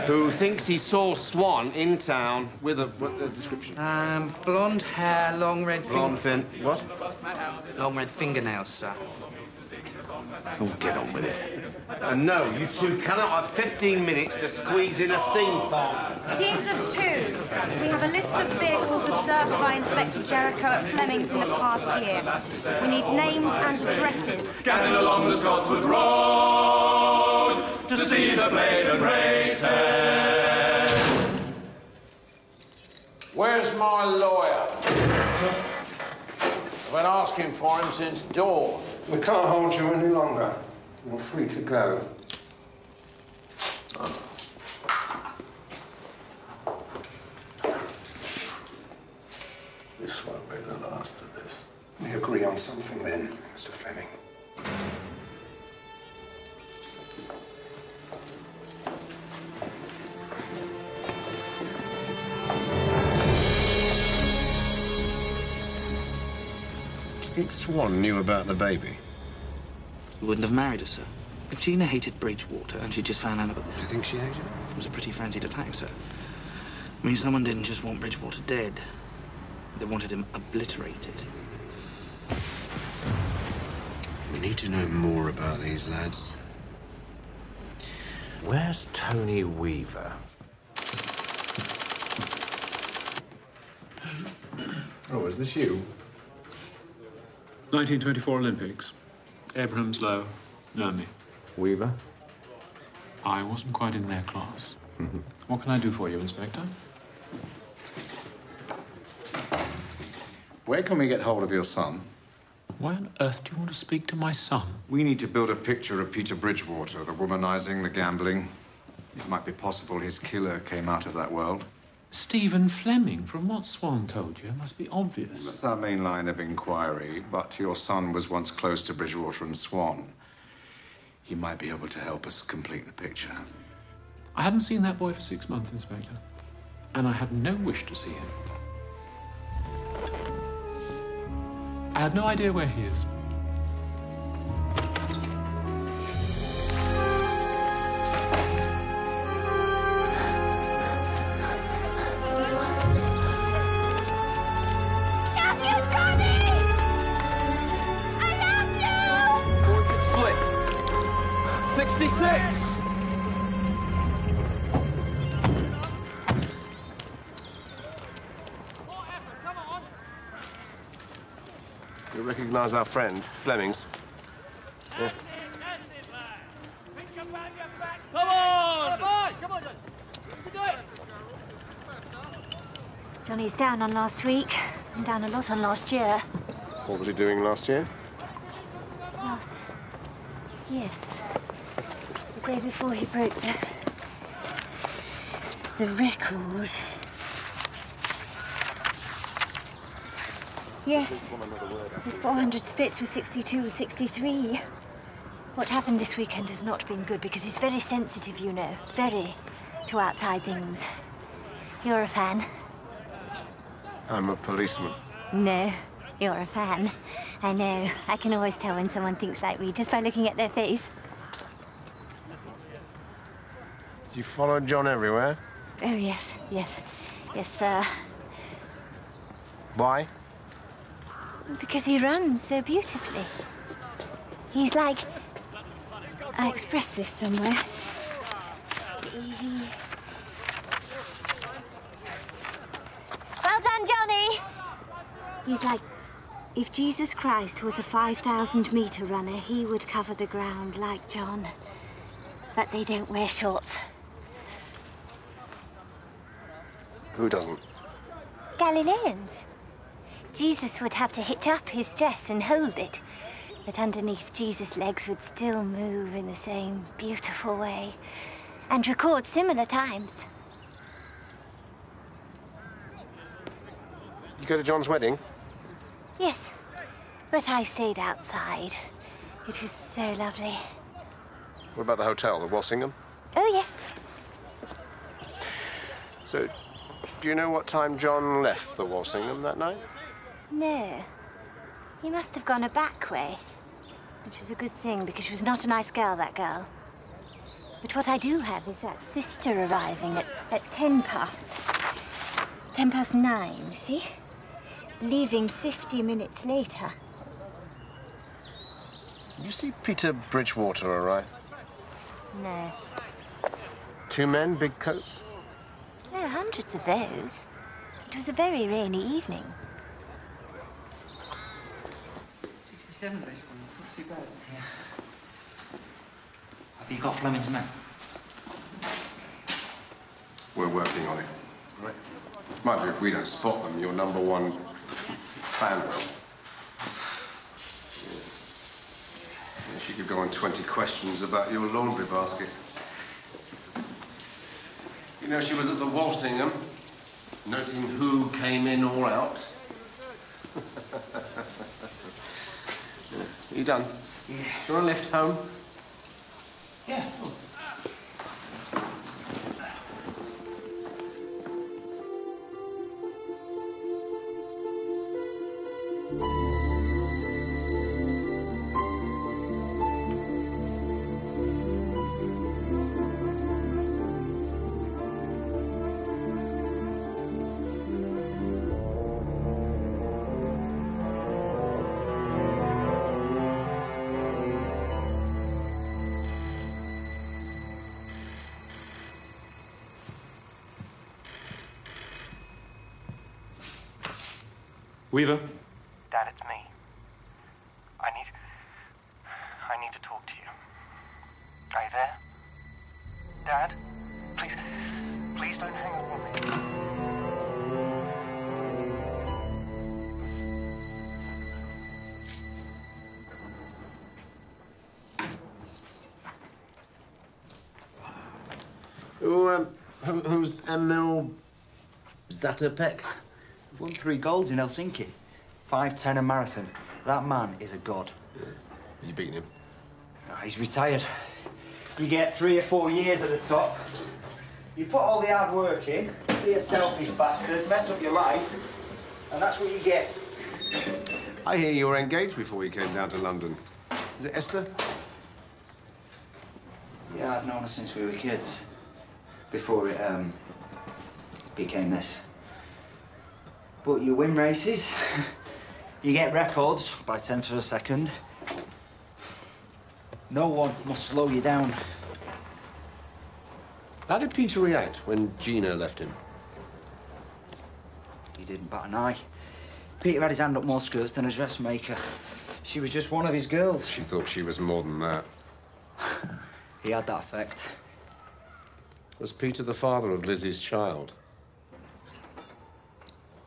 who thinks he saw Swan in town with what the description? Blonde hair, long red What? Long red fingernails, sir. Oh, get on with it. And no, you two cannot have 15 minutes to squeeze in a scene song. Teams of 2. We have a list of vehicles observed by Inspector Jericho at Fleming's in the past year. We need names and addresses. Gathered along the Scotswood Road to see the Bladen Races. Where's my lawyer? I've been asking for him since dawn. We can't hold you any longer. You're free to go. This won't be the last of this. We agree on something then, Mr. Fleming. Do you think Swan knew about the baby? You wouldn't have married her, sir. If Gina hated Bridgewater and she just found out about Do you think she hated him? It was a pretty frenzied attack, sir. I mean, someone didn't just want Bridgewater dead. They wanted him obliterated. We need to know more about these lads. Where's Tony Weaver? Oh, is this you? 1924 Olympics. Abraham's Low, know me. Weaver? I wasn't quite in their class. What can I do for you, Inspector? Where can we get hold of your son? Why on earth do you want to speak to my son? We need to build a picture of Peter Bridgewater, the womanizing, the gambling. It might be possible his killer came out of that world. Stephen Fleming, from what Swan told you, must be obvious. That's our main line of inquiry, but your son was once close to Bridgewater and Swan. He might be able to help us complete the picture. I haven't seen that boy for 6 months, Inspector. And I have no wish to see him. I have no idea where he is. Split. 66! You recognize our friend, Fleming's? Yeah. Come on! Come on, Johnny. Do it! Johnny's down on last week and down a lot on last year. What was he doing last year? Yes. The day before he broke the record. Yes. It was 400 splits with 62, 63. What happened this weekend has not been good because he's very sensitive, you know. Very. To outside things. You're a fan? I'm a policeman. No. You're a fan. I know. I can always tell when someone thinks like me just by looking at their face. You follow John everywhere? Oh, yes, yes. Yes, sir. Why? Because he runs so beautifully. He's like... I expressed this somewhere. Well done, Johnny! He's like... If Jesus Christ was a 5,000-meter runner, he would cover the ground like John. But they don't wear shorts. Who doesn't? Galileans. Jesus would have to hitch up his dress and hold it. But underneath, Jesus' legs would still move in the same beautiful way and record similar times. You go to John's wedding? Yes, but I stayed outside. It was so lovely. What about the hotel, the Walsingham? Oh, yes. So, do you know what time John left the Walsingham that night? No. He must have gone a back way. Which was a good thing, because she was not a nice girl, that girl. But what I do have is that sister arriving at 10 past. 10 past 9, you see? Leaving 50 minutes later. You see Peter Bridgewater arrive? No. 2 men, big coats? No, hundreds of those. It was a very rainy evening. 67's this one, it's not too bad. Yeah. Have you got Fleming's men? We're working on it. Right. Mind you, if we don't spot them, your #1 fan will. Yeah. She could go on 20 questions about your laundry basket. You know, she was at the Walsingham, noting who came in or out. You done? Yeah. You want a lift home? Yeah. Weaver? Dad, it's me. I need to talk to you. Are you there? Dad? Please don't hang up on me. Who's Emil Zatopek? Won 3 golds in Helsinki. 5:10 a marathon. That man is a god. Yeah. You beaten him? Oh, he's retired. You get 3 or 4 years at the top. You put all the hard work in, be a selfish bastard, mess up your life, and that's what you get. I hear you were engaged before you came down to London. Is it Esther? Yeah, I've known her since we were kids. Before it, became this. But you win races, you get records by 10th of a second. No one must slow you down. How did Peter react when Gina left him? He didn't bat an eye. Peter had his hand up more skirts than a dressmaker. She was just one of his girls. She thought she was more than that. He had that effect. Was Peter the father of Lizzie's child?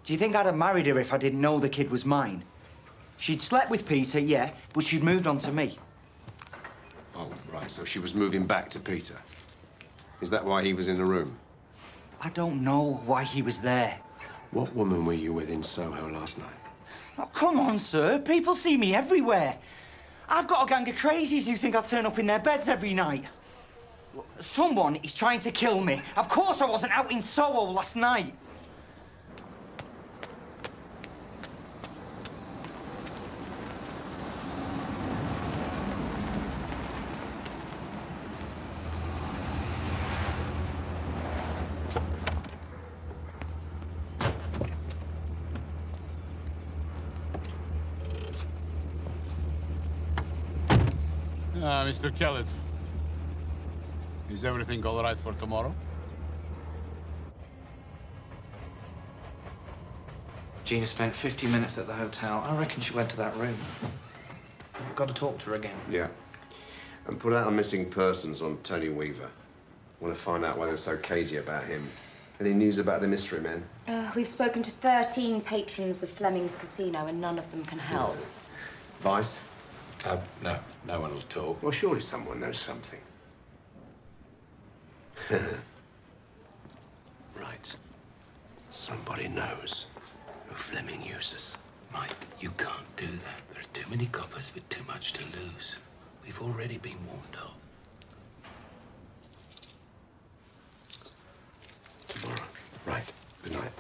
Do you think I'd have married her if I didn't know the kid was mine? She'd slept with Peter, yeah, but she'd moved on to me. Oh, right, so she was moving back to Peter. Is that why he was in the room? I don't know why he was there. What woman were you with in Soho last night? Oh, come on, sir. People see me everywhere. I've got a gang of crazies who think I turn up in their beds every night. Someone is trying to kill me. Of course I wasn't out in Soho last night. Mr. Kellett. Is everything all right for tomorrow? Gina spent 50 minutes at the hotel. I reckon she went to that room. I've got to talk to her again. Yeah. And put out a missing persons on Tony Weaver. I want to find out whether it's so cagey about him. Any news about the mystery men? We've spoken to 13 patrons of Fleming's casino, and none of them can help. Vice? No. No one will talk. Well, surely someone knows something. Right. Somebody knows who Fleming uses. Mike, you can't do that. There are too many coppers with too much to lose. We've already been warned off. Tomorrow. Right. Good night.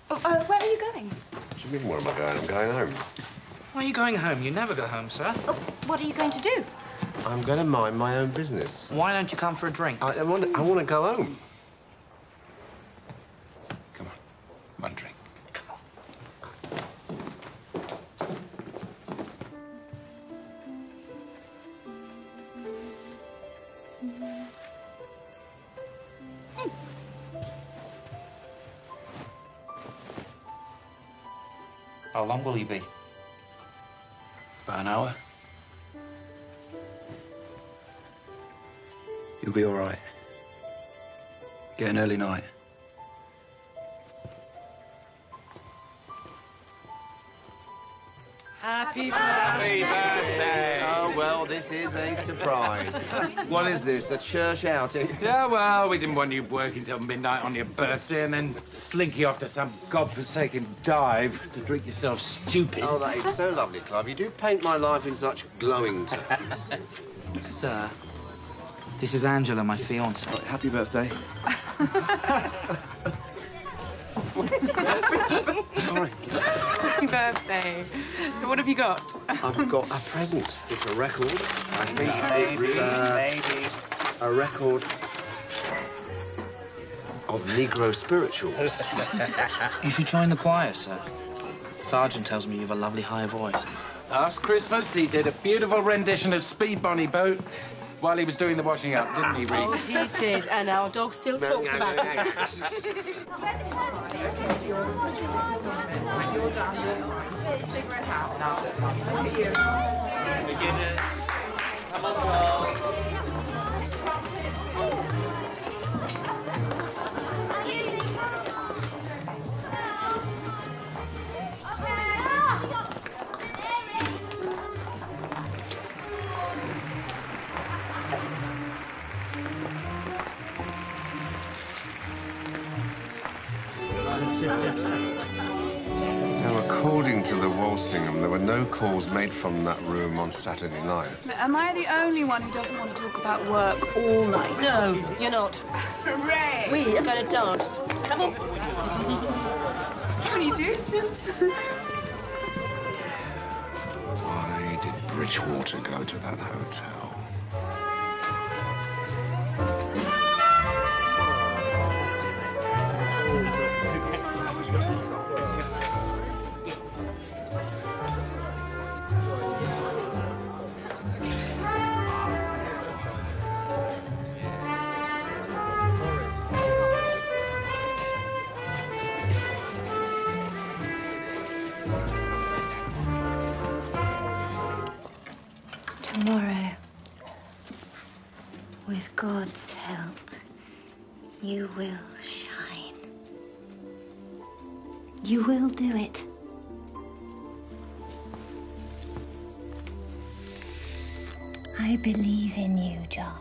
Where are you going? What do you mean, where am I going? I'm going home. Why are you going home? You never go home, sir. What are you going to do? I'm going to mind my own business. Why don't you come for a drink? I want to go home. One drink. How long will you be? About an hour. You'll be all right. Get an early night. Happy birthday! Oh, well, this is a surprise. What is this, a church outing? Yeah, well, we didn't want you working till midnight on your birthday and then slinky off to some godforsaken dive to drink yourself stupid. Oh, that is so lovely, Clive. You do paint my life in such glowing terms. Sir, this is Angela, my fiancée. Right, happy birthday. Sorry. Happy birthday. What have you got? I've got a present. It's a record. I think it's a record of Negro spirituals. You should join the choir, sir. Sergeant tells me you have a lovely high voice. Last Christmas, he did a beautiful rendition of Speed Bonnie Boat while he was doing the washing up, didn't he, Reed? Oh, he did, and our dog still talks about it. Come on, girls. Now, according to the Walsingham, there were no calls made from that room on Saturday night. Am I the only one who doesn't want to talk about work all night? No, you're not. Hooray! We are going to dance. Come on. What do you do? Why did Bridgewater go to that hotel? Tomorrow, with God's help, you will shine. You will do it. I believe in you, John.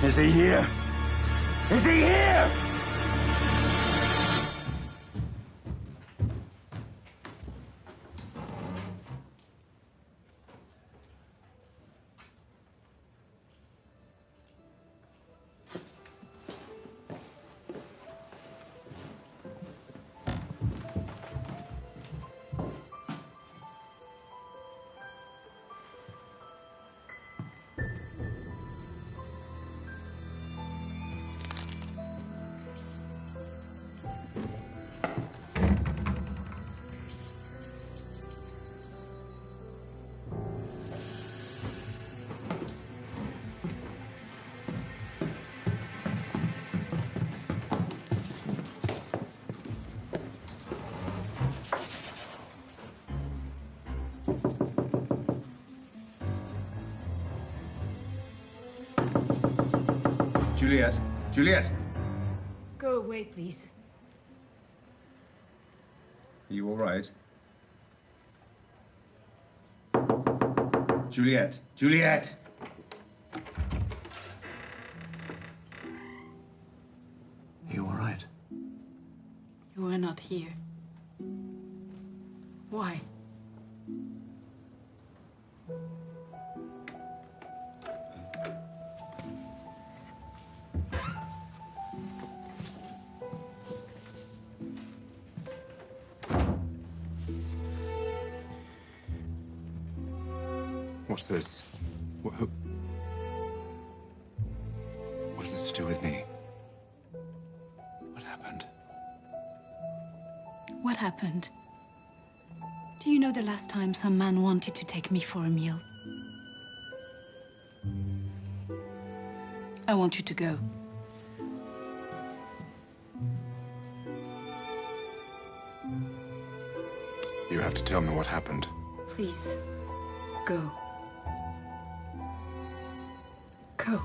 Is he here? Is he here? Juliet. Juliet! Go away, please. Are you all right? Juliet! Juliet! You all right? You were not here. Why? What's this? What's this to do with me? What happened? What happened? Do you know the last time some man wanted to take me for a meal? I want you to go. You have to tell me what happened. Please, go. Go.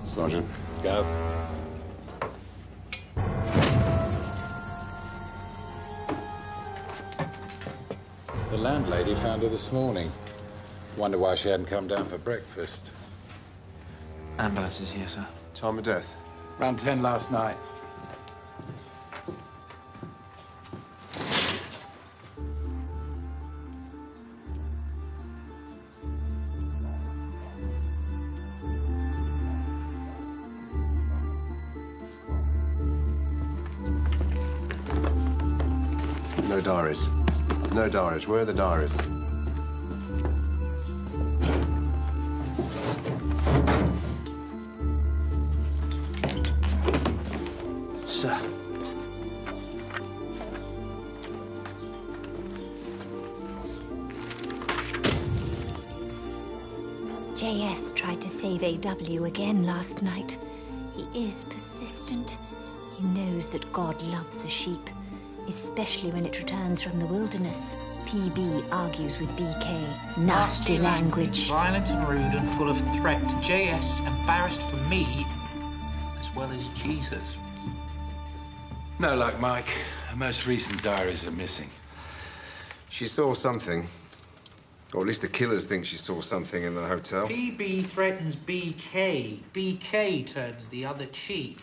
Sergeant. Go. The landlady found her this morning. Wonder why she hadn't come down for breakfast. Ambulance is here, sir. Time of death? Around 10 last night. No diaries. No diaries. Where are the diaries? Sir. JS tried to save AW again last night. He is persistent. He knows that God loves a sheep, especially when it returns from the wilderness. PB argues with BK. Nasty language. Violent and rude and full of threat. JS embarrassed for me as well as Jesus. No luck, Mike. Her most recent diaries are missing. She saw something. Or at least the killers think she saw something in the hotel. PB threatens BK. BK turns the other cheek.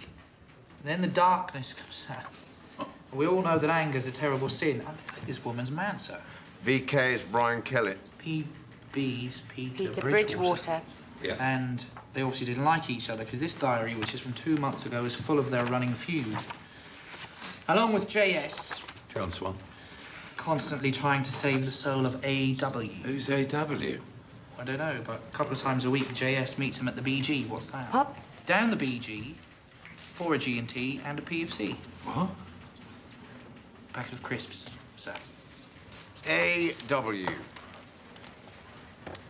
Then the darkness comes out. We all know that anger's a terrible sin. I think this woman's mad, sir. VK is Brian Kellett. PB's Peter Bridgewater. Yeah. And they obviously didn't like each other because this diary, which is from 2 months ago, is full of their running feud. Along with JS. John Swan. Constantly trying to save the soul of AW. Who's AW? I don't know, but a couple of times a week, JS meets him at the BG. What's that? What? Down the BG, for a G&T and a PFC. What? Packet of crisps, sir. AW.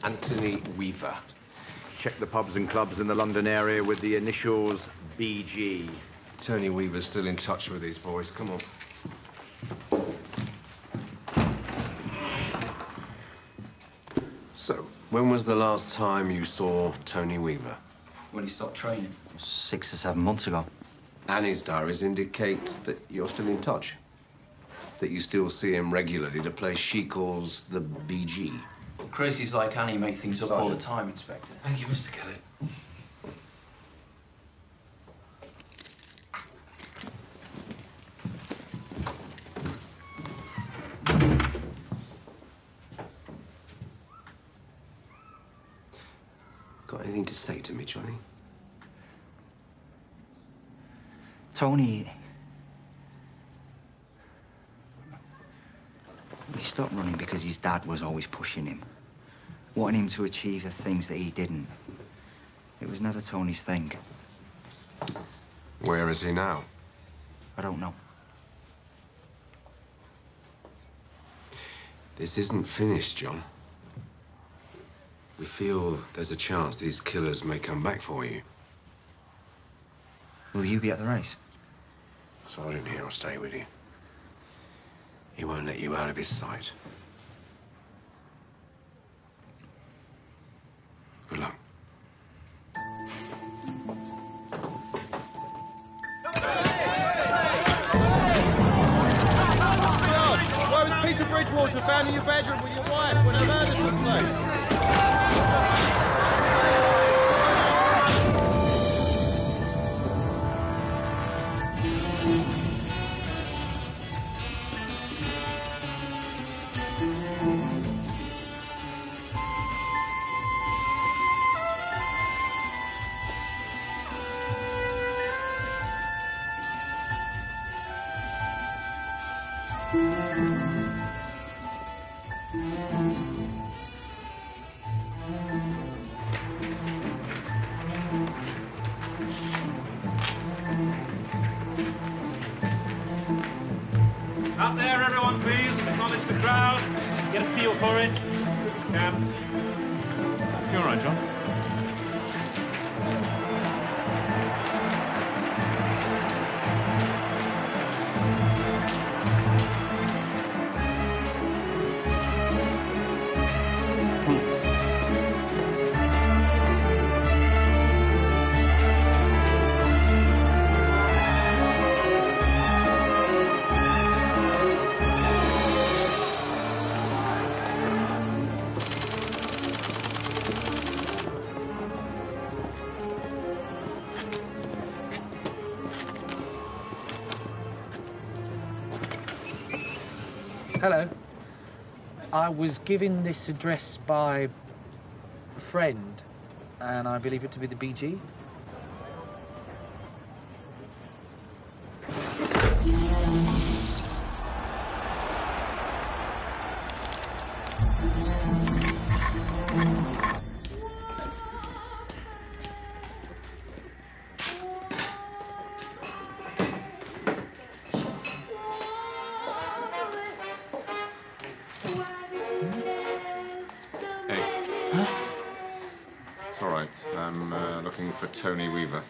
Anthony Weaver. Check the pubs and clubs in the London area with the initials BG. Tony Weaver's still in touch with these boys. Come on. So, when was the last time you saw Tony Weaver? When he stopped training. 6 or 7 months ago. And his diaries indicate that you're still in touch. That you still see him regularly at a place she calls the BG. Crazies like Annie make things up all the time, Inspector. Thank you, Mr. Kelly. Got anything to say to me, Johnny? Tony... He stopped running because his dad was always pushing him. Wanting him to achieve the things that he didn't. It was never Tony's thing. Where is he now? I don't know. This isn't finished, John. We feel there's a chance these killers may come back for you. Will you be at the race? Sergeant here will stay with you. He won't let you out of his sight. Good luck. Why was Peter Bridgewater found in your bedroom with your wife when the murder took place? Up there, everyone, please. Acknowledge the crowd. Get a feel for it. Cam. You all right, John? Hello. I was given this address by a friend, and I believe it to be the BG. It's all right. I'm looking for Tony Weaver.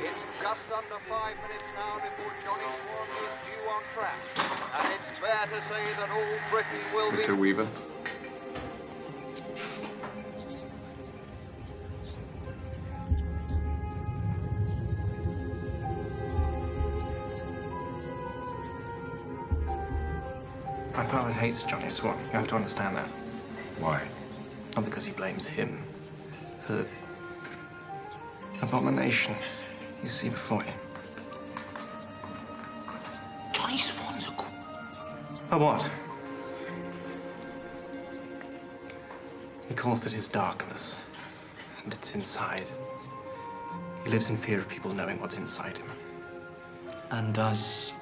It's just under 5 minutes now before Johnny Swan is due on track. And it's fair to say that all Britain will be... Mr. Weaver? My father hates Johnny Swan. You have to understand that. Why? Not because he blames him. For the abomination you see before you. Johnny Swan's a... A what? He calls it his darkness. And it's inside. He lives in fear of people knowing what's inside him. And does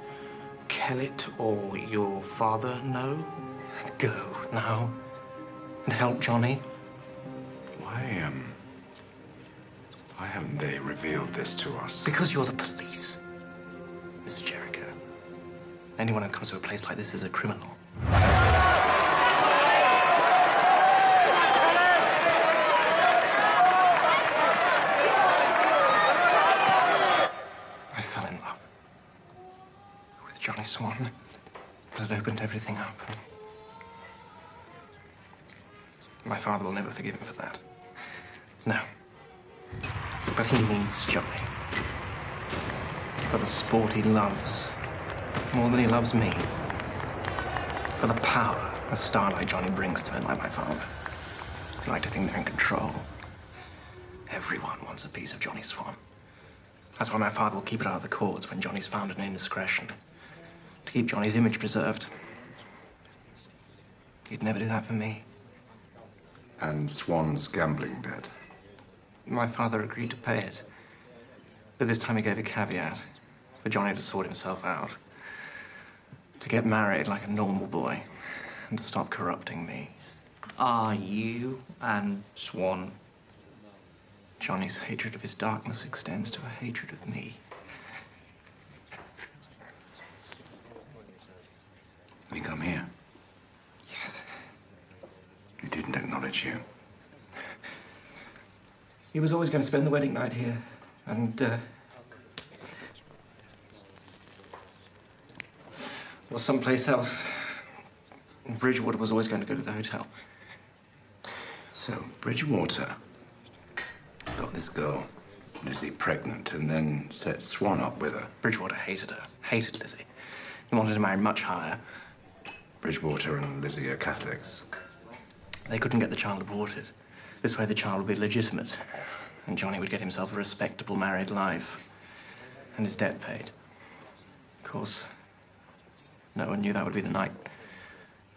Kellett or your father know? Go now and help Johnny. Why haven't they revealed this to us? Because you're the police, Mr. Jericho. Anyone who comes to a place like this is a criminal. I fell in love with Johnny Swan. That opened everything up. My father will never forgive him for that. No. But he needs Johnny. For the sport he loves. More than he loves me. For the power a star like Johnny brings to men like my father. They like to think they're in control. Everyone wants a piece of Johnny Swan. That's why my father will keep it out of the courts when Johnny's found an indiscretion. To keep Johnny's image preserved. He'd never do that for me. And Swan's gambling debt? My father agreed to pay it. But this time he gave a caveat. For Johnny to sort himself out. To get married like a normal boy. And to stop corrupting me. Are you and Swan? Johnny's hatred of his darkness extends to a hatred of me. Did he come here? Yes. He didn't acknowledge you. He was always going to spend the wedding night here. And, well, someplace else. Bridgewater was always going to go to the hotel. So, Bridgewater got this girl, Lizzie, pregnant, and then set Swan up with her. Bridgewater hated her. Hated Lizzie. He wanted to marry much higher. Bridgewater and Lizzie are Catholics. They couldn't get the child aborted. This way the child would be legitimate. And Johnny would get himself a respectable married life. And his debt paid. Of course, no one knew that would be the night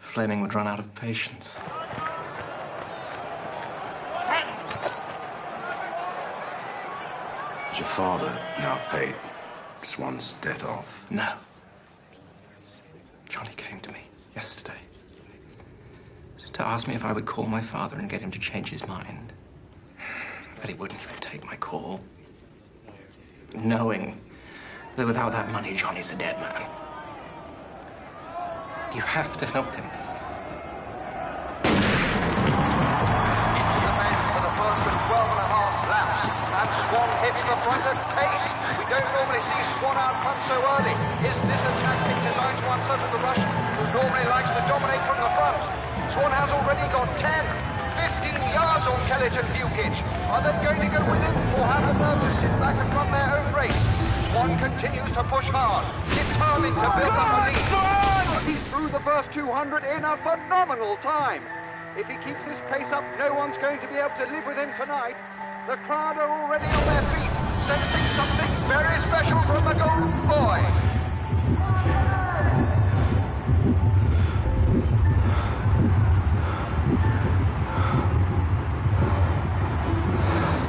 Fleming would run out of patience. Has your father now paid Swan's debt off? No. Johnny came to me yesterday to ask me if I would call my father and get him to change his mind. But he wouldn't even take my call. Knowing that without that money, Johnny's a dead man. You have to help him. Into the men for the first of 12.5 laps. And Swan hits the front at pace. We don't normally see Swan out front so early. Is this a tactic designed to unsettle the Russian, who normally likes to dominate from the front? Swan has already got 10, 15 yards on Kellett and Bukic. Are they going to go with him, or have the nerve to sit back and run their own race? Swan continues to push hard, determined to build up a lead. He's through the first 200 in a phenomenal time. If he keeps this pace up, no one's going to be able to live with him tonight. The crowd are already on their feet, sensing something very special from the Golden Boy.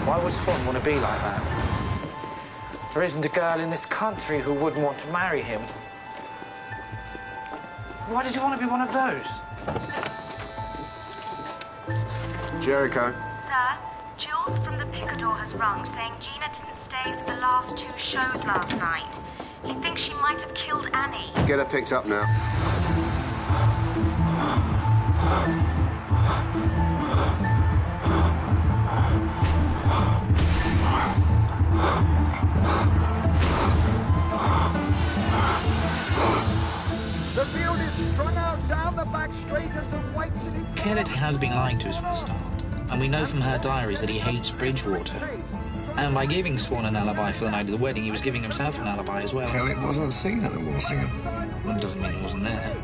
Why would Swan want to be like that? There isn't a girl in this country who wouldn't want to marry him. Why does he want to be one of those? Jericho. Sir, Jules from the Picador has rung, saying Gina didn't stay for the last 2 shows last night. He thinks she might have killed Annie. Get her picked up now. The field is strung out down the back straight as the white city... Kellett has been lying to us from the start, and we know from her diaries that he hates Bridgewater. And by giving Swan an alibi for the night of the wedding, he was giving himself an alibi as well. Kellett wasn't seen at the Walsingham. Well, it doesn't mean he wasn't there.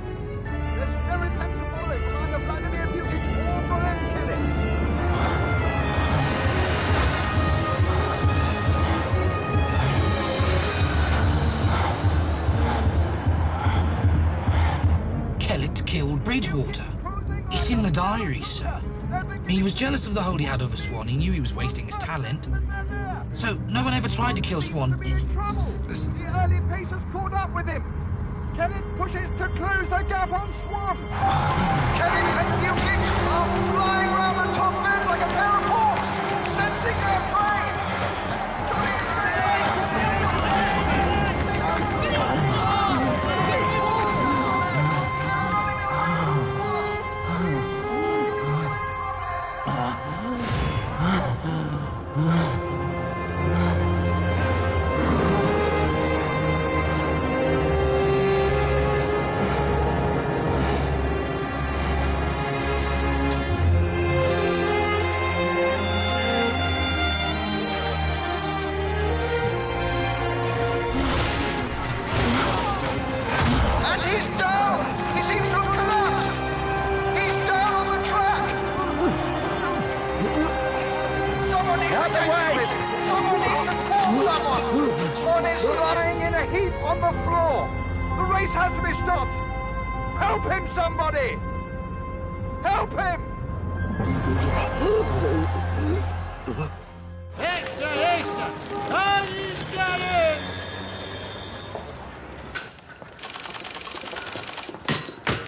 Kellett killed Bridgewater. It's in the diaries, sir. I mean, he was jealous of the hold he had over Swan. He knew he was wasting his talent. So, no one ever tried to kill Swan. Listen. The early pace has caught up with him. Kellett pushes to close the gap on Swan. Kellett and Bukic are flying round the top bend like a pair of hawks, sensing their prey. Swan is lying in a heap on the floor. The race has to be stopped. Help him, somebody! Help him! Extra! Hurry's got in!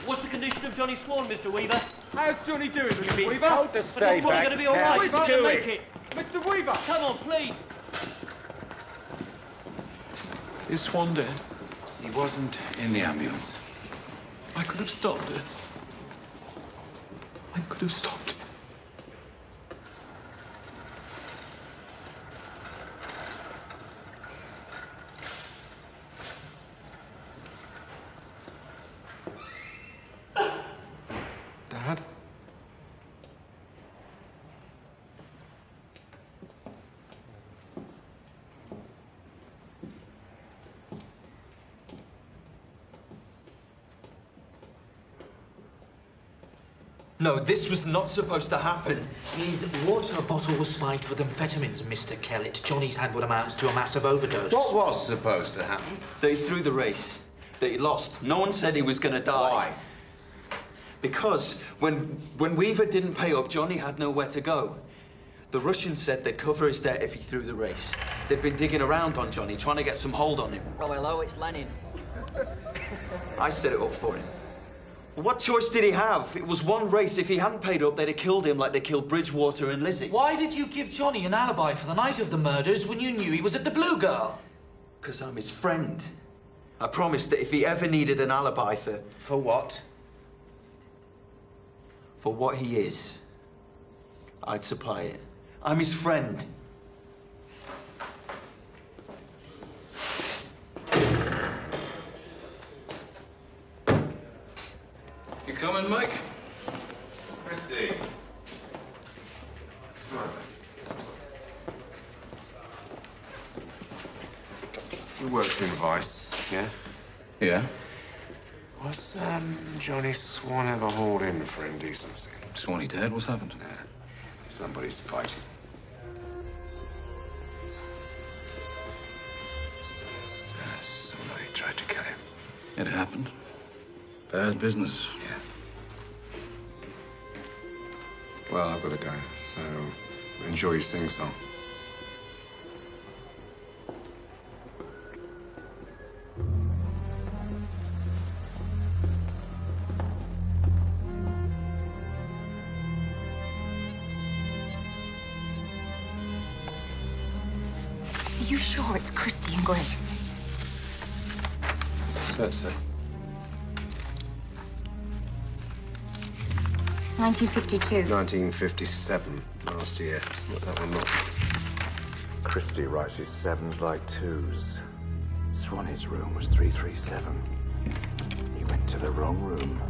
What's the condition of Johnny Swan, Mr. Weaver? How's Johnny doing, Mr. Weaver? Told to stay back. Going to be all right. He's going to make it. Mr. Weaver! Come on, please. Is Swan dead? He wasn't in the ambulance. I could have stopped it. I could have stopped it. Dad? No, this was not supposed to happen. His water bottle was spiked with amphetamines, Mr. Kellett. Johnny's had what amounts to a massive overdose. What was supposed to happen? That he threw the race. That he lost. No one said he was going to die. Why? Because when Weaver didn't pay up, Johnny had nowhere to go. The Russians said they'd cover his debt if he threw the race. They'd been digging around on Johnny, trying to get some hold on him. Oh, hello, it's Lenin. I set it up for him. What choice did he have? It was one race. If he hadn't paid up, they'd have killed him like they killed Bridgewater and Lizzie. Why did you give Johnny an alibi for the night of the murders when you knew he was at the Blue Girl? Because I'm his friend. I promised that if he ever needed an alibi for... For what? For what he is, I'd supply it. I'm his friend. You coming, Mike? Christie. Come on. You worked in Vice, yeah? Yeah. Was Johnny Swan ever hauled in for indecency? Swanee dead? What's happened? Nah. Somebody spiked his... Somebody tried to kill him. It happened. Bad business. Yeah. Well, I've got to go, so enjoy your sing-song. Are you sure it's Christie and Grace? That's it. 1952. 1957, last year. Not that one, not. Christie writes his sevens like twos. Swanee's room was 337. He went to the wrong room.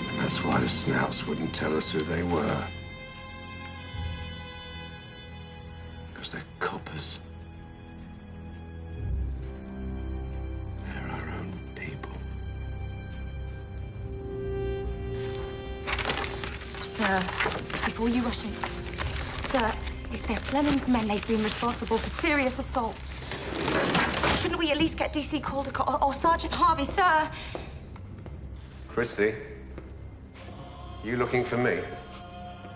And that's why the snouts wouldn't tell us who they were. Because they're coppers. They're our own people. Sir, before you rush in. Sir, if they're Fleming's men, they've been responsible for serious assaults. Shouldn't we at least get DC Caldecott or Sergeant Harvey, sir? Christie, you looking for me?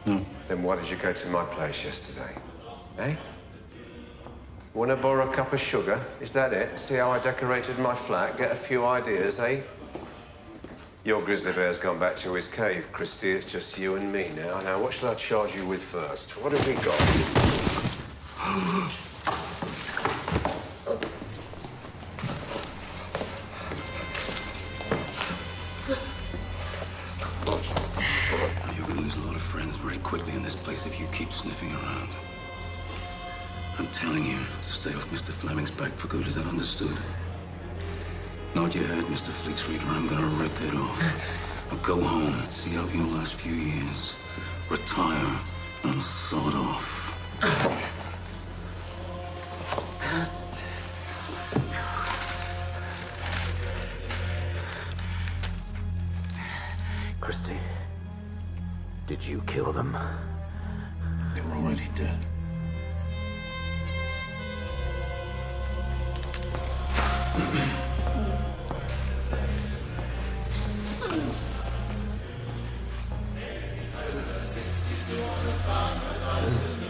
No. Then why did you go to my place yesterday? Eh? Want to borrow a cup of sugar? Is that it? See how I decorated my flat? Get a few ideas, eh? Your grizzly bear's gone back to his cave, Christie. It's just you and me now. Now, what shall I charge you with first? What have we got? You're gonna lose a lot of friends very quickly in this place if you keep sniffing around. I'm telling you to stay off Mr. Fleming's back for good. Is that understood? Nod your head, Mr. Fleet Street, or I'm gonna rip it off. Now go home, see out your last few years. Retire and sod off. Christie, Did you kill them? They were already dead.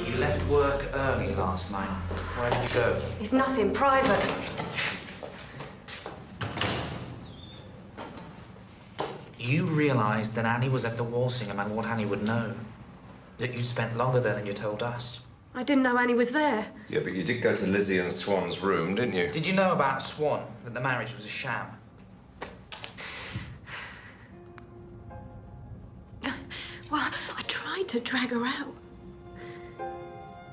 You left work early last night. Where did you go? It's nothing private. You realised that Annie was at the Walsingham and what Annie would know. That you'd spent longer there than you told us. I didn't know Annie was there. Yeah, but you did go to Lizzie and Swan's room, didn't you? Did you know about Swan? That the marriage was a sham? Well, I tried to drag her out.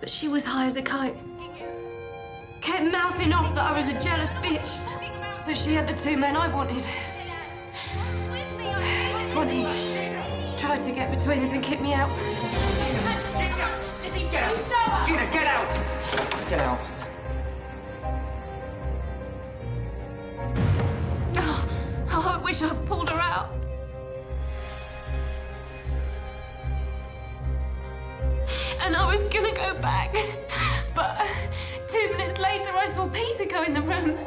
But she was high as a kite. Kept mouthing off that I was a jealous bitch. That she had the two men I wanted. Swanee tried to get between us and kick me out. Lizzie, get out! Gina, get out! Get out. Oh, I wish I'd pulled her out. And I was gonna go back. But 2 minutes later, I saw Peter go in the room.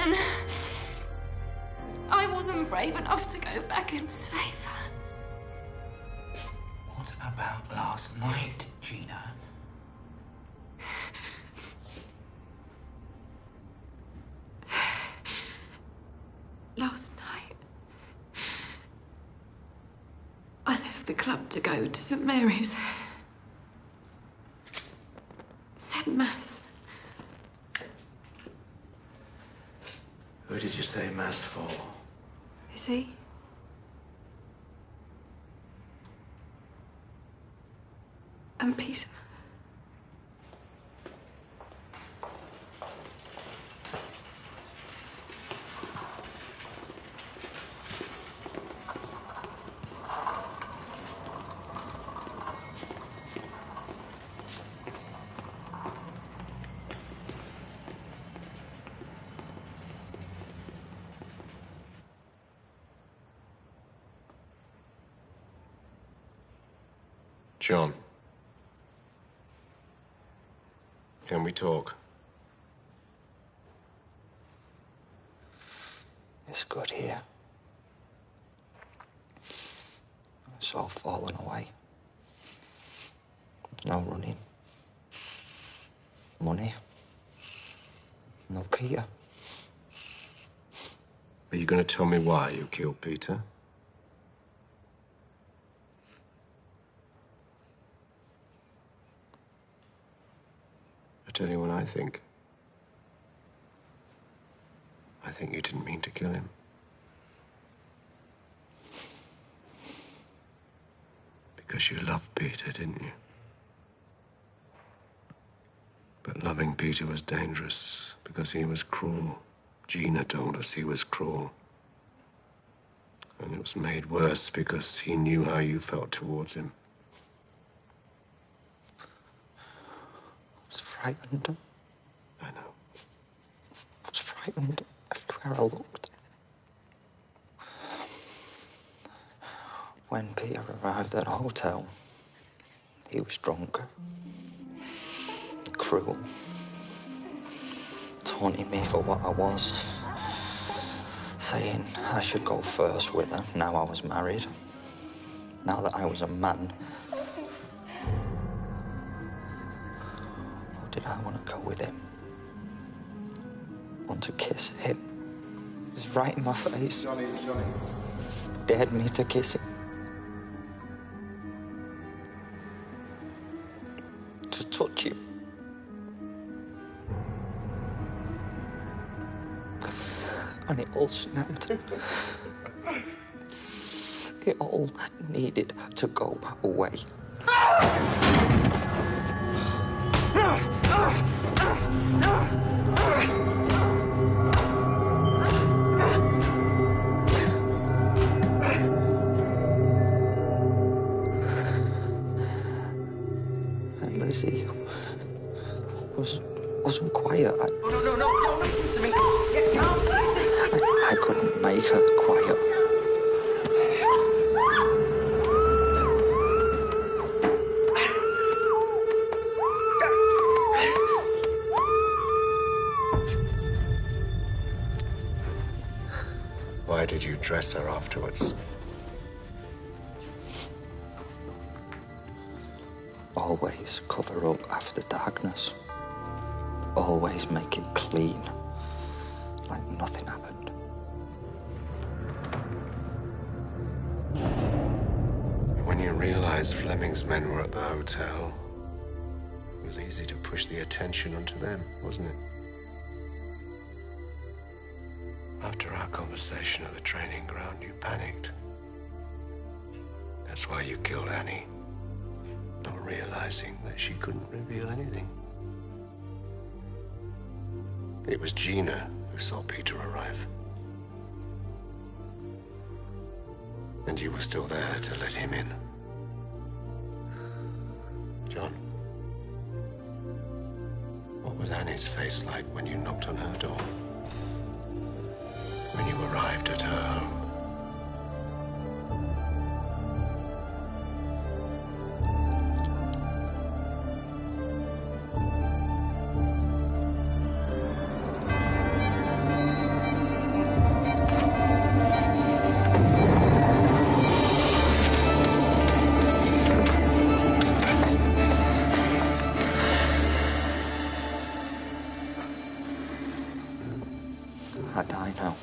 And I wasn't brave enough to go back and save her. What about last night, Gina? Last night, I left the club to go to St Mary's. Said Mass. Who did you say Mass for? Is he? And Peter. John. Can we talk? It's good here. It's all fallen away. No running. Money. No Peter. Are you going to tell me why you killed Peter? I tell you what I think. I think you didn't mean to kill him. Because you loved Peter, didn't you? But loving Peter was dangerous because he was cruel. Gina told us he was cruel. And it was made worse because he knew how you felt towards him. I was frightened. I know. I was frightened everywhere I looked. When Peter arrived at the hotel, he was drunk, cruel, taunting me for what I was, saying I should go first with her now I was married, now that I was a man. Or did I want to go with him? Want to kiss him? He was right in my face. Johnny. Dared me to kiss him. To touch him. And it all snapped. It all needed to go away. And Lizzie was wasn't quiet. Oh, no, listen to me. Get calm. I couldn't make her quiet. Why did you dress her afterwards? Always cover up after darkness. Always make it clean. Like nothing happened. When you realized Fleming's men were at the hotel, it was easy to push the attention onto them, wasn't it? After our conversation at the training ground, you panicked. That's why you killed Annie, not realizing that she couldn't reveal anything. It was Gina who saw Peter arrive. And you were still there to let him in. John, what was Annie's face like when you knocked on her door? When you arrived at her home? I die now,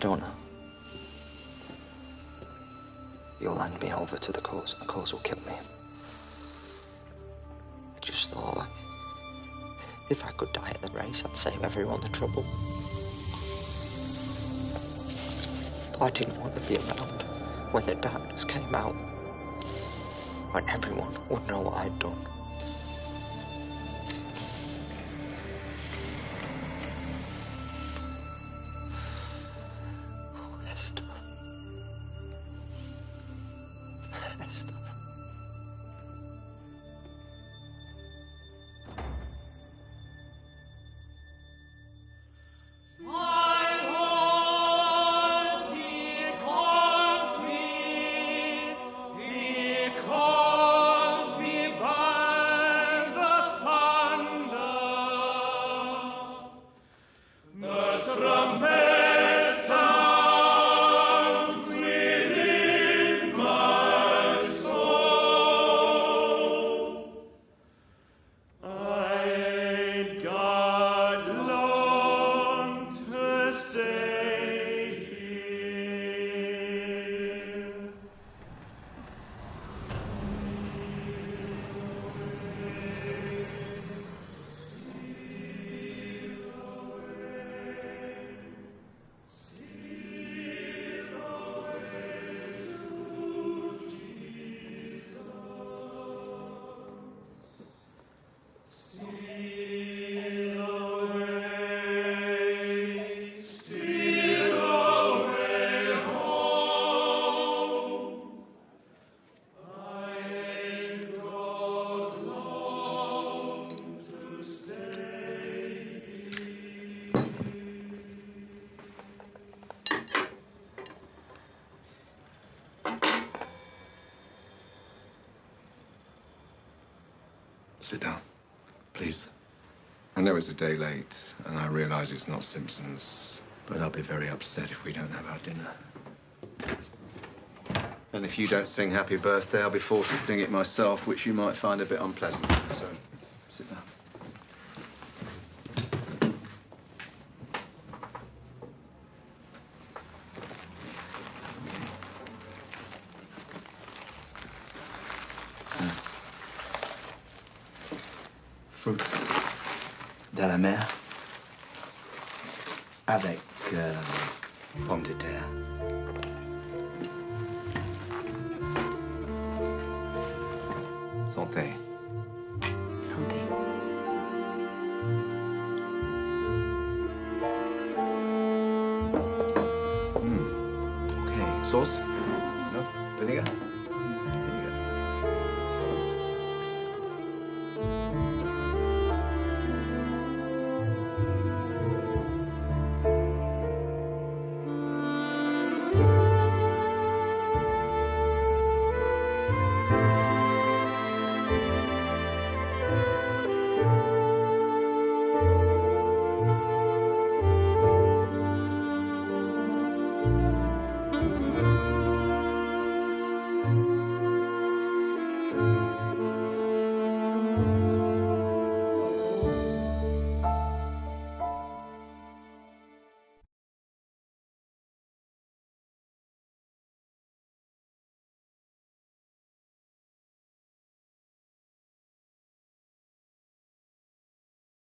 don't I? You'll hand me over to the courts, and the courts will kill me. I just thought, if I could die at the race, I'd save everyone the trouble. But I didn't want to be around when the darkness came out, when everyone would know what I'd done. Sit down, please. I know it's a day late, and I realize it's not Simpsons, but I'll be very upset if we don't have our dinner. And if you don't sing Happy Birthday, I'll be forced to sing it myself, which you might find a bit unpleasant. So, sit down. Fruits de la mer avec pommes de terre. Santé. Santé. Okay, sauce? No? Vinegar?